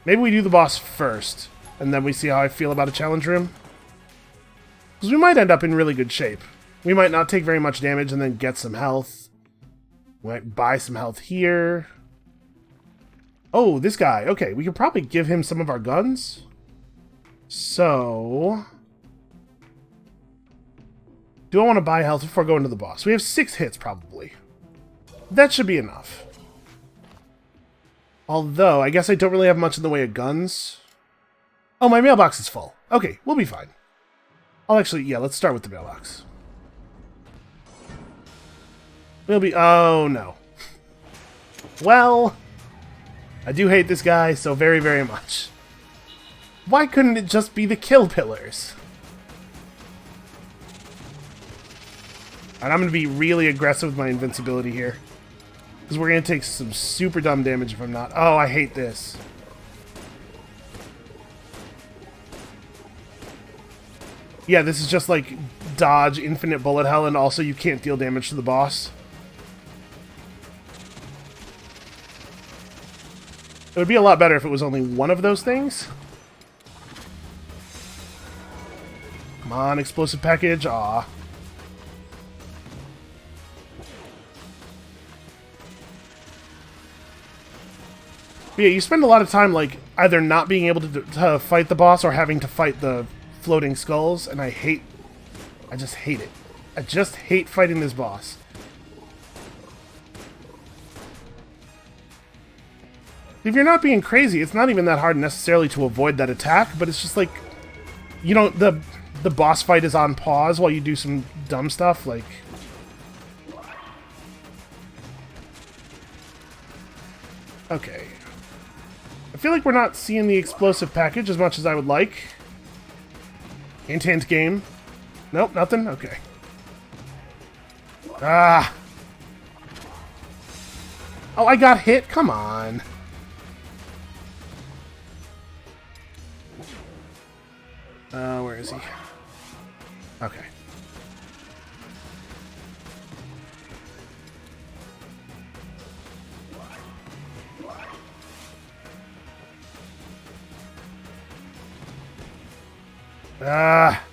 Maybe we do the boss first, and then we see how I feel about a challenge room. Because we might end up in really good shape. We might not take very much damage and then get some health. We might buy some health here. Oh, this guy. Okay, we could probably give him some of our guns. So... do I want to buy health before going to the boss? We have 6 hits, probably. That should be enough. Although, I guess I don't really have much in the way of guns. Oh, my mailbox is full. Okay, we'll be fine. I'll actually... yeah, let's start with the mailbox. We'll be... oh, no. Well, I do hate this guy so very, very much. Why couldn't it just be the kill pillars? And I'm going to be really aggressive with my invincibility here. Because we're going to take some super dumb damage if I'm not. Oh, I hate this. Yeah, this is just like dodge infinite bullet hell, and also you can't deal damage to the boss. It would be a lot better if it was only one of those things. Come on, explosive package. Aw. But yeah, you spend a lot of time like either not being able to fight the boss or having to fight the floating skulls, and I just hate it. I just hate fighting this boss. If you're not being crazy, it's not even that hard necessarily to avoid that attack, but it's just like, you know, the the boss fight is on pause while you do some dumb stuff, like... Okay. I feel like we're not seeing the explosive package as much as I would like. Hint, hint, game. Nope, nothing? Okay. Ah! Oh, I got hit? Come on. Where is he? Okay. Ah!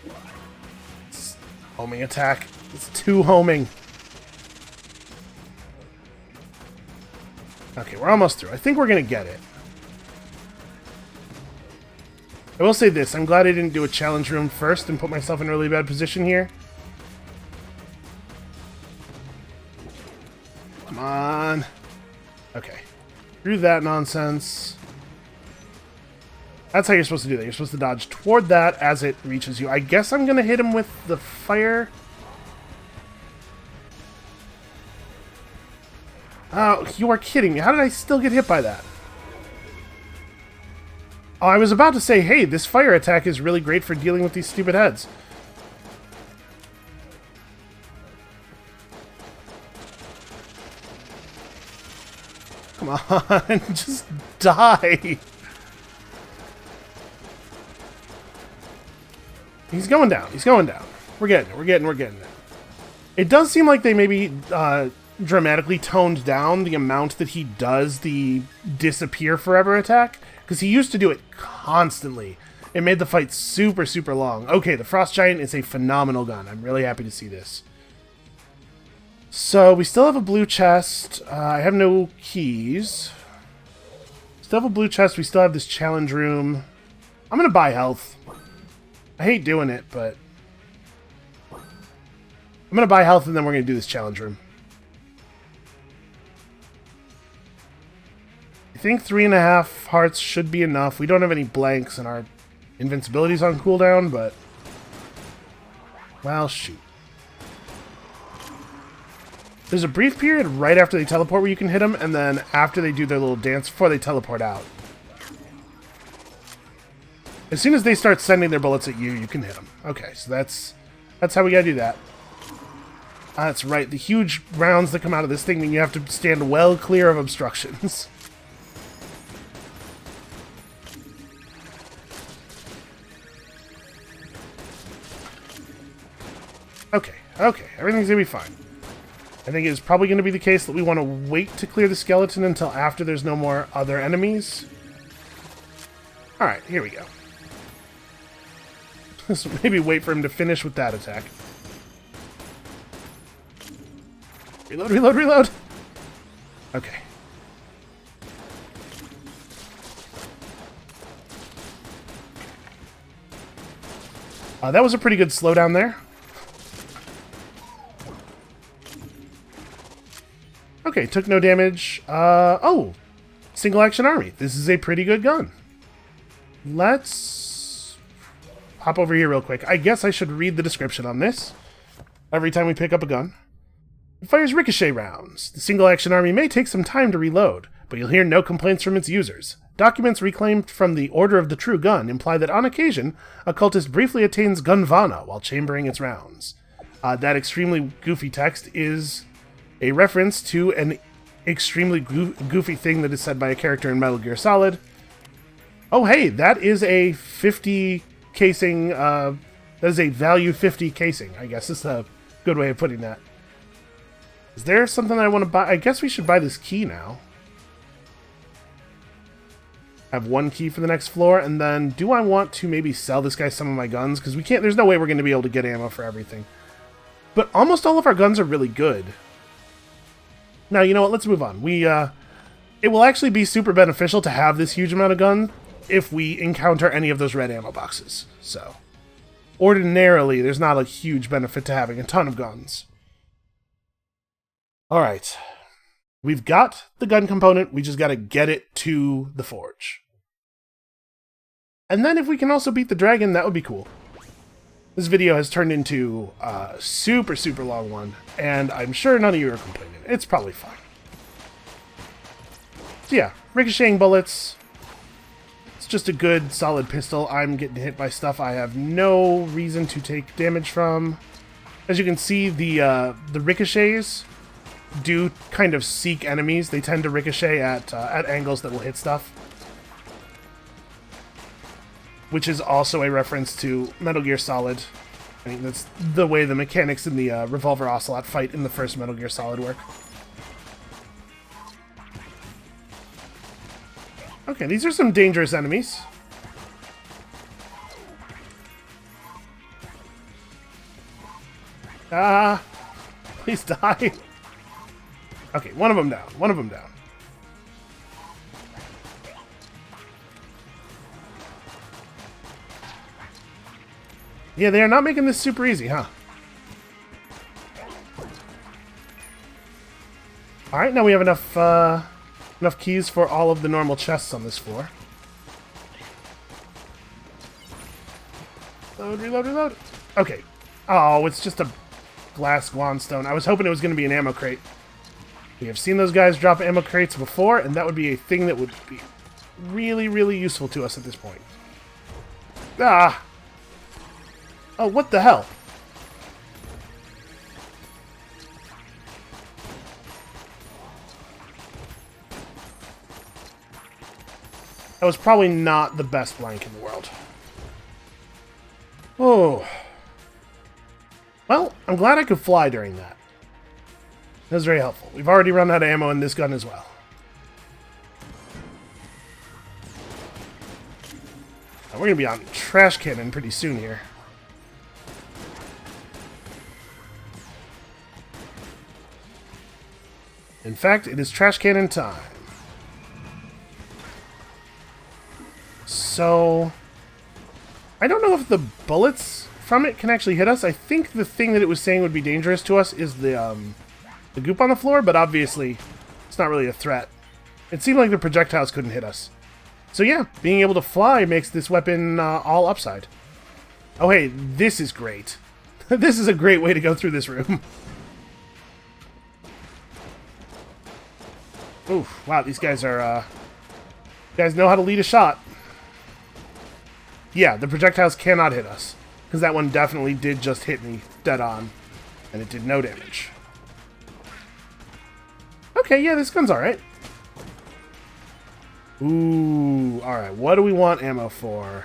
It's homing attack. It's too homing. Okay, we're almost through. I think we're gonna get it. I will say this, I'm glad I didn't do a challenge room first and put myself in a really bad position here. Come on. Okay. Through that nonsense. That's how you're supposed to do that. You're supposed to dodge toward that as it reaches you. I guess I'm going to hit him with the fire. Oh, you are kidding me. How did I still get hit by that? Oh, I was about to say, hey, this fire attack is really great for dealing with these stupid heads. Come on, just die. He's going down. He's going down. We're getting it. We're getting it. It does seem like they maybe dramatically toned down the amount that he does the disappear forever attack. Because he used to do it constantly. It made the fight super, super long. Okay, the Frost Giant is a phenomenal gun. I'm really happy to see this. So, we still have a blue chest. I have no keys. Still have a blue chest. We still have this challenge room. I'm going to buy health. I hate doing it, but... I'm going to buy health and then we're going to do this challenge room. I think 3.5 hearts should be enough. We don't have any blanks and our invincibility's on cooldown, but... Well, shoot. There's a brief period right after they teleport where you can hit them, and then after they do their little dance before they teleport out. As soon as they start sending their bullets at you, you can hit them. Okay, so that's how we gotta do that. That's right, the huge rounds that come out of this thing mean you have to stand well clear of obstructions. Okay, everything's gonna be fine. I think it's probably going to be the case that we want to wait to clear the skeleton until after there's no more other enemies. Alright, here we go. So maybe wait for him to finish with that attack. Reload, reload, reload! Okay. That was a pretty good slowdown there. Okay, took no damage. Oh! Single action army. This is a pretty good gun. Let's hop over here real quick. I guess I should read the description on this. Every time we pick up a gun. It fires ricochet rounds. The single action army may take some time to reload, but you'll hear no complaints from its users. Documents reclaimed from the Order of the True Gun imply that on occasion, a cultist briefly attains gunvana while chambering its rounds. That extremely goofy text is a reference to an extremely goofy thing that is said by a character in Metal Gear Solid. Oh, hey, that is a 50 casing, that is a value 50 casing, I guess. That's a good way of putting that. Is there something I want to buy? I guess we should buy this key now. I have one key for the next floor, and then do I want to maybe sell this guy some of my guns? Because we can't, there's no way we're going to be able to get ammo for everything. But almost all of our guns are really good. Now, you know what? Let's move on. It will actually be super beneficial to have this huge amount of gun if we encounter any of those red ammo boxes. So, ordinarily, there's not a huge benefit to having a ton of guns. Alright. We've got the gun component. We just got to get it to the forge. And then if we can also beat the dragon, that would be cool. This video has turned into a super, super long one, and I'm sure none of you are complaining. It's probably fine. So yeah, ricocheting bullets. It's just a good, solid pistol. I'm getting hit by stuff I have no reason to take damage from. As you can see, the ricochets do kind of seek enemies. They tend to ricochet at angles that will hit stuff. Which is also a reference to Metal Gear Solid. I think that's the way the mechanics in the Revolver Ocelot fight in the first Metal Gear Solid work. Okay, these are some dangerous enemies. Ah, please die. Okay, one of them down. One of them down. Yeah, they are not making this super easy, huh? Alright, now we have enough keys for all of the normal chests on this floor. Load, reload, reload. Okay. Oh, it's just a glass guanstone. I was hoping it was going to be an ammo crate. We have seen those guys drop ammo crates before, and that would be a thing that would be really, really useful to us at this point. Ah! Oh, what the hell? That was probably not the best blank in the world. Oh. Well, I'm glad I could fly during that. That was very helpful. We've already run out of ammo in this gun as well. We're going to be on trash cannon pretty soon here. In fact, it is trash cannon time. So, I don't know if the bullets from it can actually hit us. I think the thing that it was saying would be dangerous to us is the goop on the floor, but obviously it's not really a threat. It seemed like the projectiles couldn't hit us. So yeah, being able to fly makes this weapon all upside. Oh hey, this is great. This is a great way to go through this room. Oof, wow, these guys are, you guys know how to lead a shot. Yeah, the projectiles cannot hit us, because that one definitely did just hit me dead on, and it did no damage. Okay, yeah, this gun's alright. Ooh, alright, what do we want ammo for?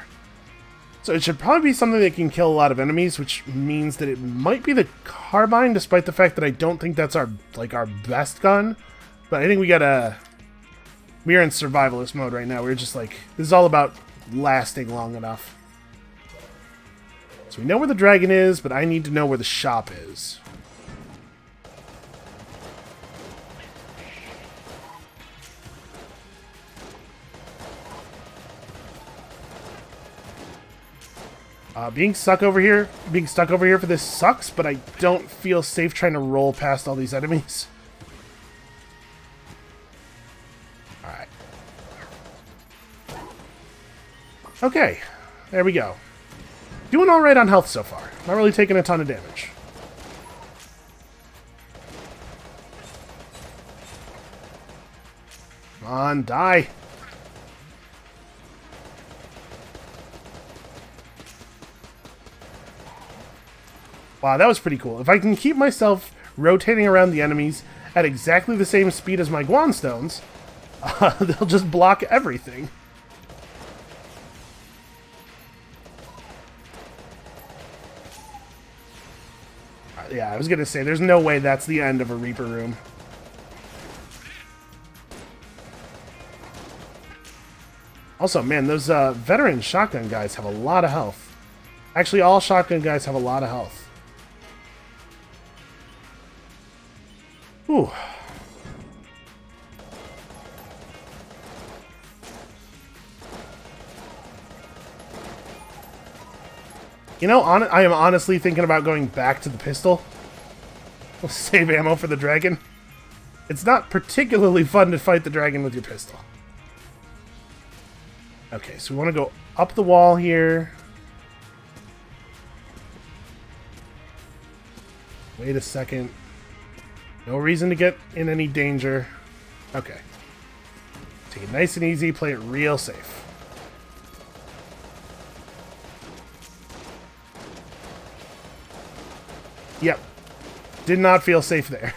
So it should probably be something that can kill a lot of enemies, which means that it might be the carbine, despite the fact that I don't think that's our best gun. But I think we are in survivalist mode right now. We're just like, this is all about lasting long enough. So we know where the dragon is, but I need to know where the shop is. Being stuck over here for this sucks, but I don't feel safe trying to roll past all these enemies. Alright. Okay, there we go. Doing alright on health so far. Not really taking a ton of damage. Come on, die. Wow, that was pretty cool. If I can keep myself rotating around the enemies at exactly the same speed as my guanstones, they'll just block everything. Yeah, I was gonna say, there's no way that's the end of a Reaper room. Also, man, those veteran shotgun guys have a lot of health. Actually, all shotgun guys have a lot of health. Ooh. You know, I am honestly thinking about going back to the pistol. We'll save ammo for the dragon. It's not particularly fun to fight the dragon with your pistol. Okay, so we want to go up the wall here. Wait a second. No reason to get in any danger. Okay. Take it nice and easy, play it real safe. Yep. Did not feel safe there.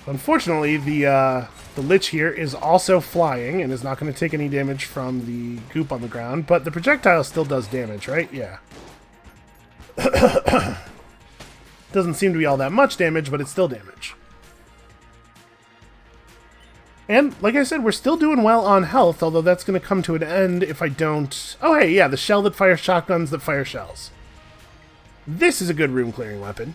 Unfortunately, the Lich here is also flying and is not going to take any damage from the goop on the ground, but the projectile still does damage, right? Yeah. Doesn't seem to be all that much damage, but it's still damage. And, like I said, we're still doing well on health, although that's going to come to an end if I don't... Oh, hey, yeah, the shell that fires shotguns that fire shells. This is a good room-clearing weapon.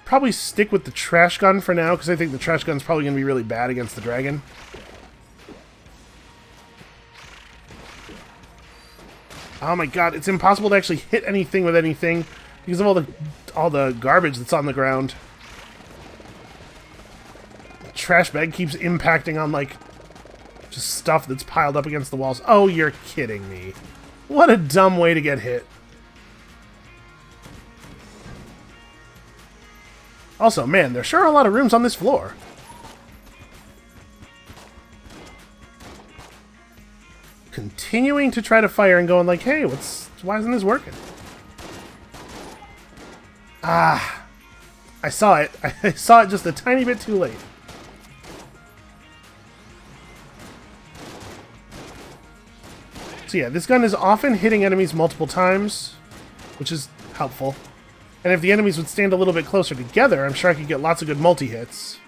Probably stick with the trash gun for now, because I think the trash gun's probably going to be really bad against the dragon. Oh my god, it's impossible to actually hit anything with anything because of all the garbage that's on the ground. The trash bag keeps impacting on, like, just stuff that's piled up against the walls. Oh, you're kidding me. What a dumb way to get hit. Also, man, there sure are a lot of rooms on this floor. Continuing to try to fire and going like, hey, why isn't this working? Ah, I saw it. I saw it just a tiny bit too late. So yeah, this gun is often hitting enemies multiple times, which is helpful. And if the enemies would stand a little bit closer together, I'm sure I could get lots of good multi-hits.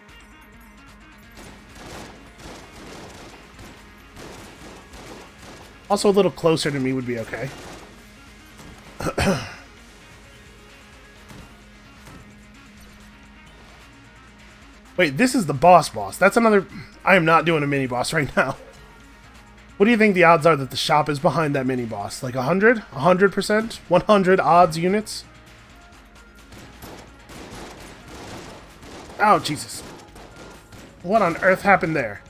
Also, a little closer to me would be okay. Wait, this is the boss. That's another... I am not doing a mini-boss right now. What do you think the odds are that the shop is behind that mini-boss? Like 100? 100%? 100 odds units? Oh, Jesus. What on earth happened there?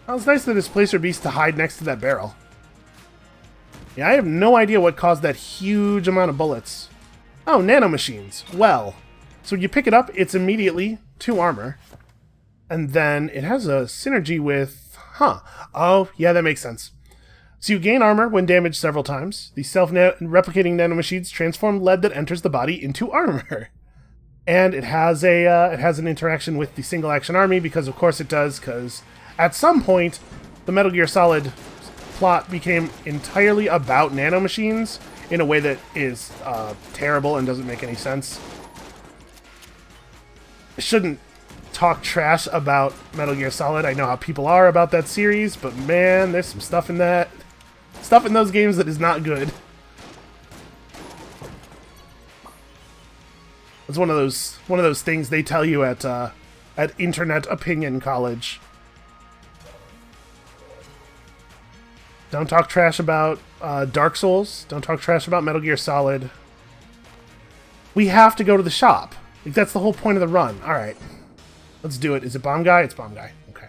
Well, it's nice of this Placer Beast to hide next to that barrel. Yeah, I have no idea what caused that huge amount of bullets. Oh, nanomachines. Well, so when you pick it up, it's immediately 2 armor. And then it has a synergy with... Huh. Oh, yeah, that makes sense. So you gain armor when damaged several times. The self-replicating nanomachines transform lead that enters the body into armor. And it has an interaction with the single-action army, because of course it does, because at some point, the Metal Gear Solid plot became entirely about nanomachines in a way that is terrible and doesn't make any sense. I shouldn't talk trash about Metal Gear Solid. I know how people are about that series, but man, there's some stuff in that. Stuff in those games that is not good. It's one of those things they tell you at Internet Opinion College. Don't talk trash about Dark Souls. Don't talk trash about Metal Gear Solid. We have to go to the shop. Like, that's the whole point of the run. All right, let's do it. Is it Bomb Guy? It's Bomb Guy. Okay.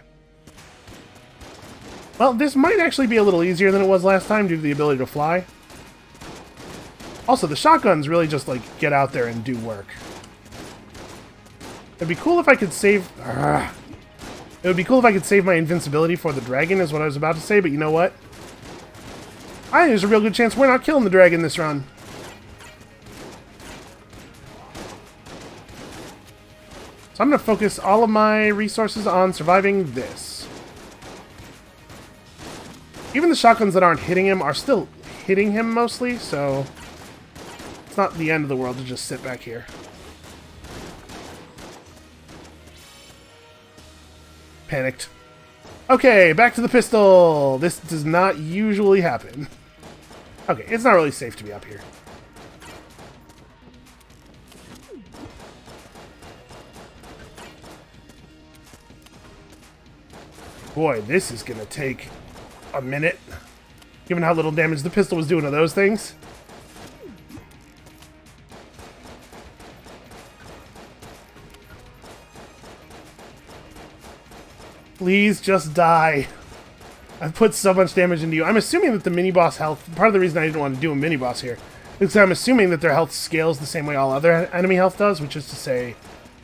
Well, this might actually be a little easier than it was last time due to the ability to fly. Also, the shotguns really just, like, get out there and do work. It'd be cool if I could save... It would be cool if I could save my invincibility for the dragon, is what I was about to say, but you know what? I think there's a real good chance we're not killing the dragon this run. So I'm going to focus all of my resources on surviving this. Even the shotguns that aren't hitting him are still hitting him mostly, so it's not the end of the world to just sit back here. Panicked. Okay, back to the pistol. This does not usually happen. Okay, it's not really safe to be up here. Boy, this is gonna take a minute, given how little damage the pistol was doing to those things. Please just die. I've put so much damage into you. I'm assuming that the mini-boss health... Part of the reason I didn't want to do a mini-boss here is because I'm assuming that their health scales the same way all other enemy health does, which is to say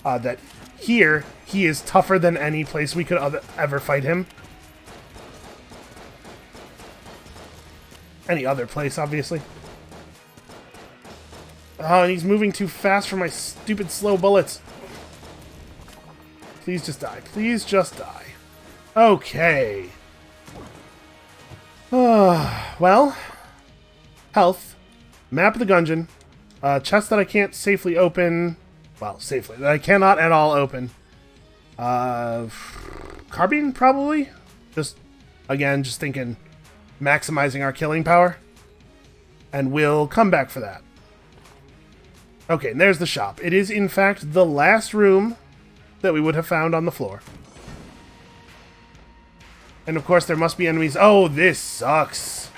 that here, he is tougher than any place we could ever fight him. Any other place, obviously. Oh, and he's moving too fast for my stupid slow bullets. Please just die. Please just die. Okay. Well, health, map of the Gungeon, chest that I can't safely open, well, safely, that I cannot at all open, carbine, probably, just, again, just thinking maximizing our killing power, and we'll come back for that. Okay, and there's the shop. It is, in fact, the last room that we would have found on the floor. And of course there must be enemies. Oh, this sucks.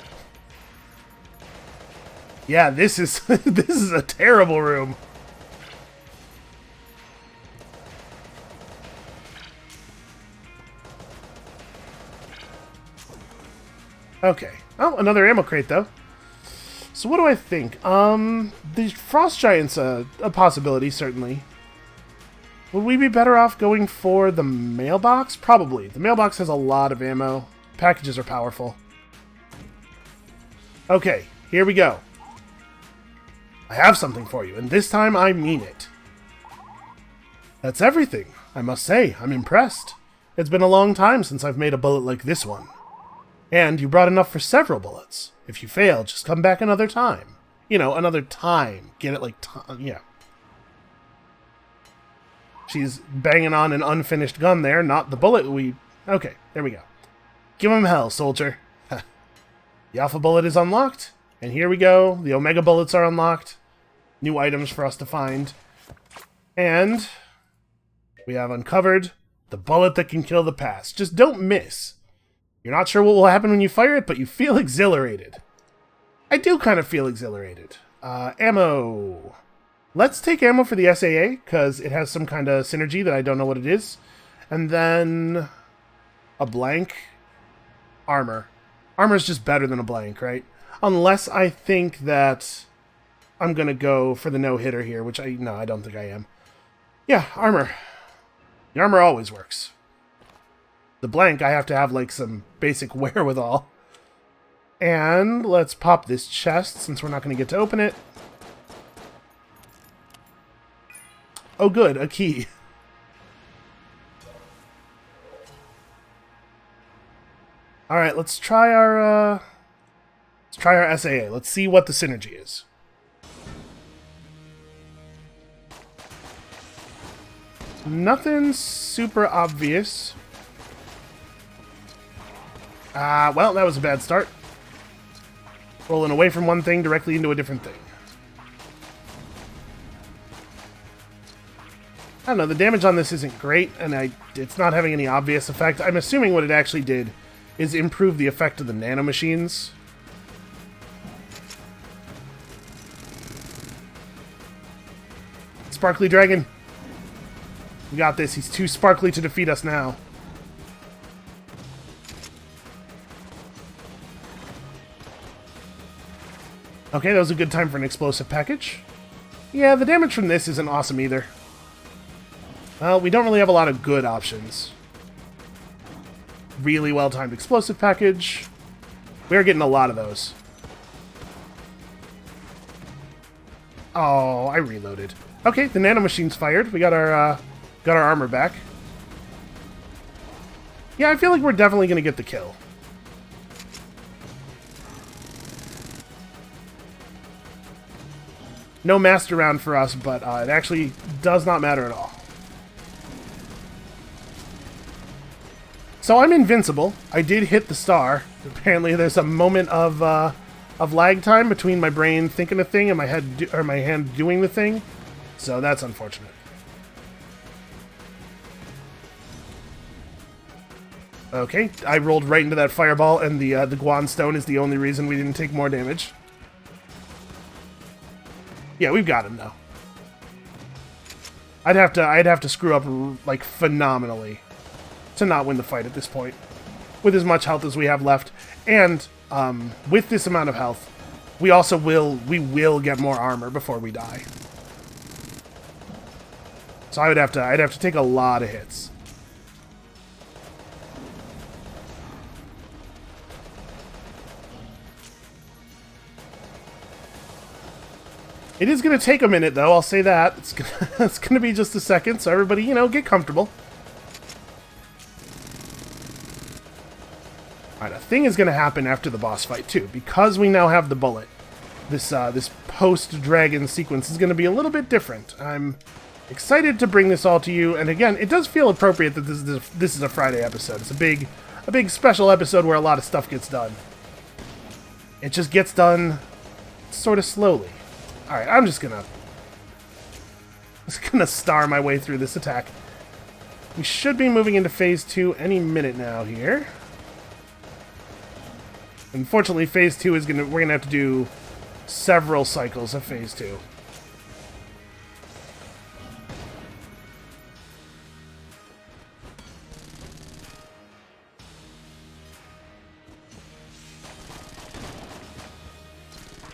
Yeah, this is this is a terrible room. Okay. Oh, another ammo crate though. So what do I think? The frost giant's a possibility, certainly. Would we be better off going for the mailbox? Probably. The mailbox has a lot of ammo. Packages are powerful. Okay, here we go. I have something for you, and this time I mean it. That's everything. I must say, I'm impressed. It's been a long time since I've made a bullet like this one. And you brought enough for several bullets. If you fail, just come back another time. You know, another time. Get it like, yeah. She's banging on an unfinished gun there, not the bullet we... Okay, there we go. Give him hell, soldier. The alpha bullet is unlocked, and here we go. The omega bullets are unlocked. New items for us to find. And we have uncovered the bullet that can kill the past. Just don't miss. You're not sure what will happen when you fire it, but you feel exhilarated. I do kind of feel exhilarated. Ammo... Let's take ammo for the SAA, because it has some kind of synergy that I don't know what it is. And then a blank. Armor. Armor's just better than a blank, right? Unless I think that I'm going to go for the no-hitter here, which I don't think I am. Yeah, armor. The armor always works. The blank, I have to have like some basic wherewithal. And let's pop this chest, since we're not going to get to open it. Oh good, a key. Alright, let's try our SAA. Let's see what the synergy is. Nothing super obvious. Well, that was a bad start. Rolling away from one thing directly into a different thing. I don't know, the damage on this isn't great, and it's not having any obvious effect. I'm assuming what it actually did is improve the effect of the nanomachines. Sparkly dragon. We got this. He's too sparkly to defeat us now. Okay, that was a good time for an explosive package. Yeah, the damage from this isn't awesome either. Well, we don't really have a lot of good options. Really well-timed explosive package. We're getting a lot of those. Oh, I reloaded. Okay, the nanomachine's fired. We got our armor back. Yeah, I feel like we're definitely going to get the kill. No master round for us, but it actually does not matter at all. So I'm invincible. I did hit the star. Apparently there's a moment of lag time between my brain thinking a thing and my head or my hand doing the thing. So that's unfortunate. Okay, I rolled right into that fireball, and the Guan stone is the only reason we didn't take more damage. Yeah, we've got him now. I'd have to screw up like phenomenally. to not win the fight at this point, with as much health as we have left. And with this amount of health, we will get more armor before we die. So I'd have to take a lot of hits. It is going to take a minute, though, I'll say that. It's gonna be just a second, so everybody, you know, get comfortable. Alright, a thing is going to happen after the boss fight, too. Because we now have the bullet, this post-dragon sequence is going to be a little bit different. I'm excited to bring this all to you, and again, it does feel appropriate that this is a Friday episode. It's a big special episode where a lot of stuff gets done. It just gets done sort of slowly. Alright, I'm just gonna star my way through this attack. We should be moving into phase 2 any minute now here. Unfortunately, phase 2 is we're gonna have to do several cycles of phase 2.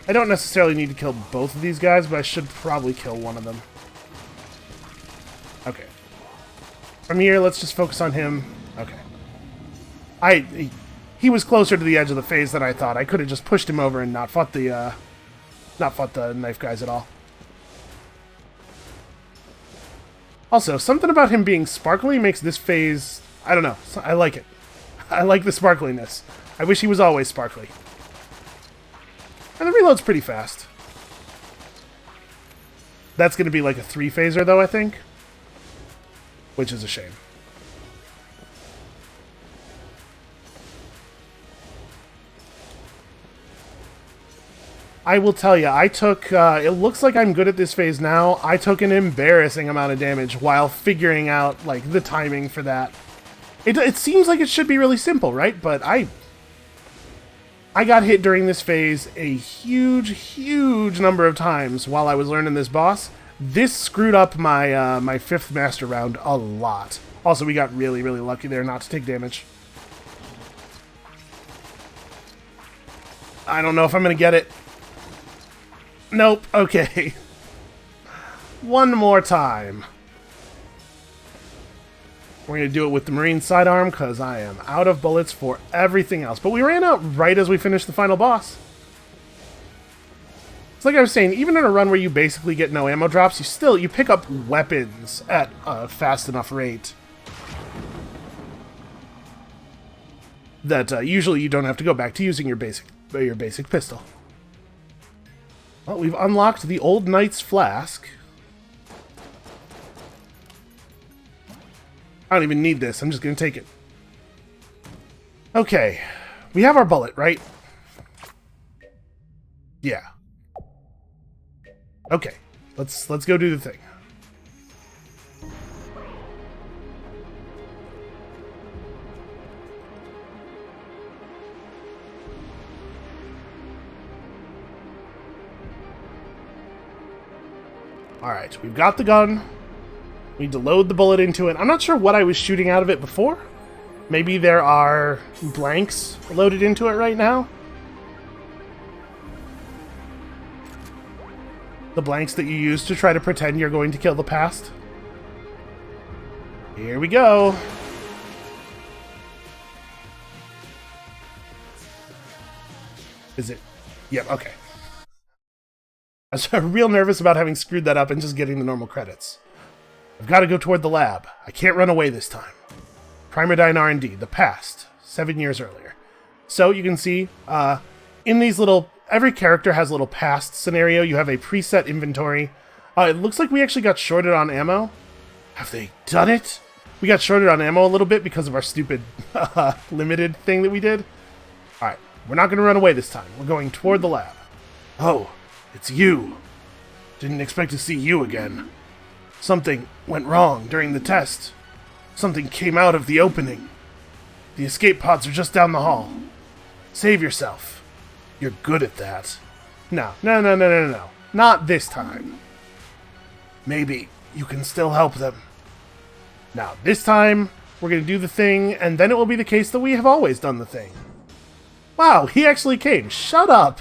I don't necessarily need to kill both of these guys, but I should probably kill one of them. Okay. From here, let's just focus on him. Okay. He was closer to the edge of the phase than I thought. I could have just pushed him over and not fought the knife guys at all. Also, something about him being sparkly makes this phase... I don't know. I like it. I like the sparkliness. I wish he was always sparkly. And the reload's pretty fast. That's going to be like a 3-phaser, though, I think. Which is a shame. I will tell you, I took... it looks like I'm good at this phase now. I took an embarrassing amount of damage while figuring out, like, the timing for that. It seems like it should be really simple, right? But I got hit during this phase a huge number of times while I was learning this boss. This screwed up my my 5th master round a lot. Also, we got really lucky there not to take damage. I don't know if I'm going to get it. Nope. Okay. One more time. We're going to do it with the Marine sidearm because I am out of bullets for everything else. But we ran out right as we finished the final boss. It's like I was saying, even in a run where you basically get no ammo drops, you pick up weapons at a fast enough rate that usually you don't have to go back to using your basic pistol. Well, we've unlocked the Old Knight's Flask. I don't even need this. I'm just going to take it. Okay. We have our bullet, right? Yeah. Okay. Let's go do the thing. Alright, we've got the gun. We need to load the bullet into it. I'm not sure what I was shooting out of it before. Maybe there are blanks loaded into it right now. The blanks that you use to try to pretend you're going to kill the past. Here we go. Is it? Yep, okay. I was real nervous about having screwed that up and just getting the normal credits. I've got to go toward the lab. I can't run away this time. Primerdyne R&D, the past, 7 years earlier. So you can see, in these little... Every character has a little past scenario. You have a preset inventory. It looks like we actually got shorted on ammo. Have they done it? We got shorted on ammo a little bit because of our stupid limited thing that we did. Alright, we're not going to run away this time. We're going toward the lab. Oh, it's you. Didn't expect to see you again. Something went wrong during the test. Something came out of the opening. The escape pods are just down the hall. Save yourself. You're good at that. No. Not this time. Maybe you can still help them. Now, this time, We're going to do the thing, and then it will be the case that we have always done the thing. Wow, he actually came. Shut up!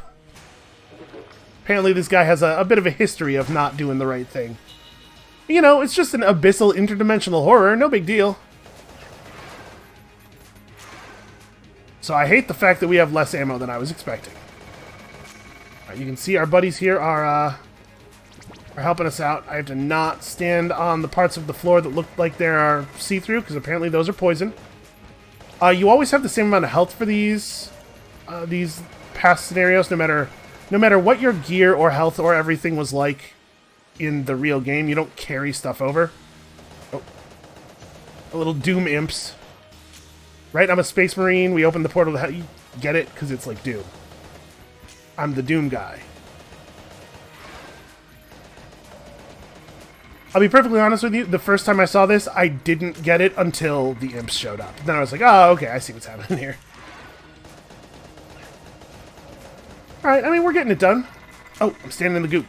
Apparently this guy has a bit of a history of not doing the right thing. You know, it's just an abyssal interdimensional horror, no big deal. So I hate the fact that we have less ammo than I was expecting. Alright, you can see our buddies here are helping us out. I have to not stand on the parts of the floor that look like they are see-through, because apparently those are poison. You always have the same amount of health for these past scenarios, no matter what your gear or health or everything was like in the real game. You don't carry stuff over. Oh. A little Doom imps. Right, I'm a Space Marine. We opened the portal to hell. You get it? Because it's like Doom. I'm the Doom guy. I'll be perfectly honest with you, the first time I saw this, I didn't get it until the imps showed up. Then I was like, oh, okay, I see what's happening here. Alright, I mean, we're getting it done. Oh, I'm standing in the goop.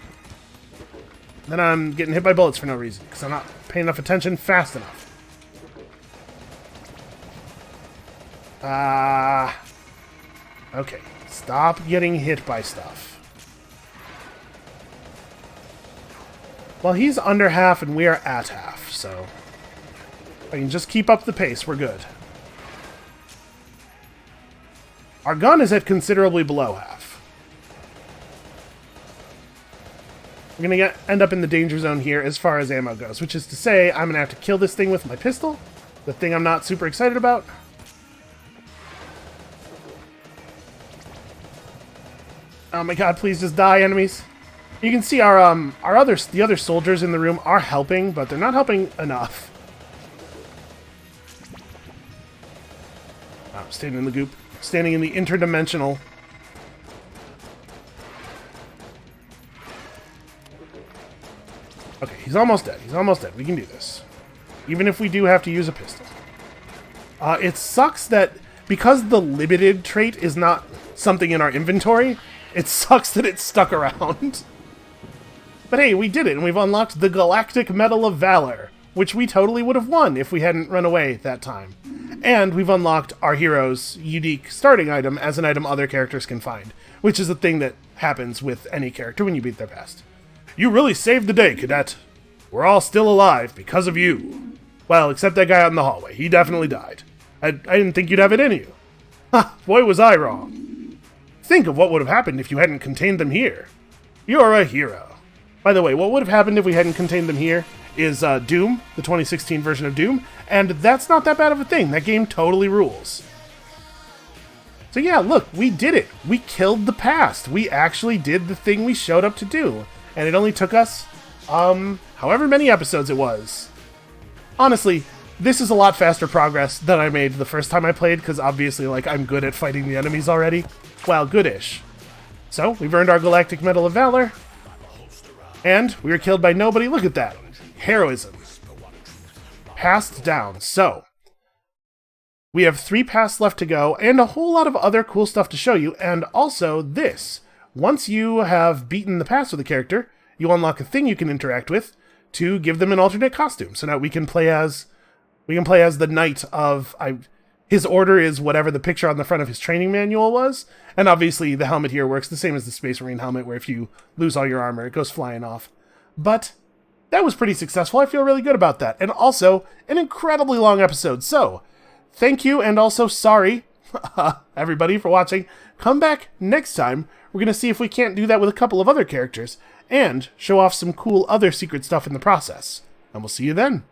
Then I'm getting hit by bullets for no reason, because I'm not paying enough attention fast enough. Okay, stop getting hit by stuff. Well, he's under half and we are at half, so if I can just keep up the pace, we're good. Our gun is at considerably below half. We're going to end up in the danger zone here as far as ammo goes, which is to say I'm going to have to kill this thing with my pistol, the thing I'm not super excited about. Oh my god, please just die, enemies. You can see the other soldiers in the room are helping, but they're not helping enough. Oh, standing in the goop. Standing in the interdimensional. Okay, he's almost dead. He's almost dead. We can do this. Even if we do have to use a pistol. It sucks that because the limited trait is not something in our inventory, it sucks that it's stuck around. But hey, we did it, and we've unlocked the Galactic Medal of Valor, which we totally would have won if we hadn't run away that time. And we've unlocked our hero's unique starting item as an item other characters can find, which is a thing that happens with any character when you beat their past. You really saved the day, Cadet. We're all still alive because of you. Well, except that guy out in the hallway. He definitely died. I didn't think you'd have it in you. Ha! Boy, was I wrong. Think of what would have happened if you hadn't contained them here. You're a hero. By the way, what would have happened if we hadn't contained them here is Doom, the 2016 version of Doom, and that's not that bad of a thing. That game totally rules. So yeah, look, we did it. We killed the past. We actually did the thing we showed up to do. And it only took us, however many episodes it was. Honestly, this is a lot faster progress than I made the first time I played, because obviously, like, I'm good at fighting the enemies already. Well, goodish. So, we've earned our Galactic Medal of Valor. And we were killed by nobody. Look at that. Heroism. Passed down. So, we have 3 paths left to go, and a whole lot of other cool stuff to show you, and also this. Once you have beaten the pass with a character, you unlock a thing you can interact with to give them an alternate costume. So now we can play as the knight of... his order is whatever the picture on the front of his training manual was, and obviously the helmet here works the same as the Space Marine helmet, where if you lose all your armor, it goes flying off. But that was pretty successful. I feel really good about that. And also, an incredibly long episode. So, thank you, and also sorry, everybody, for watching. Come back next time. We're going to see if we can't do that with a couple of other characters, and show off some cool other secret stuff in the process. And we'll see you then.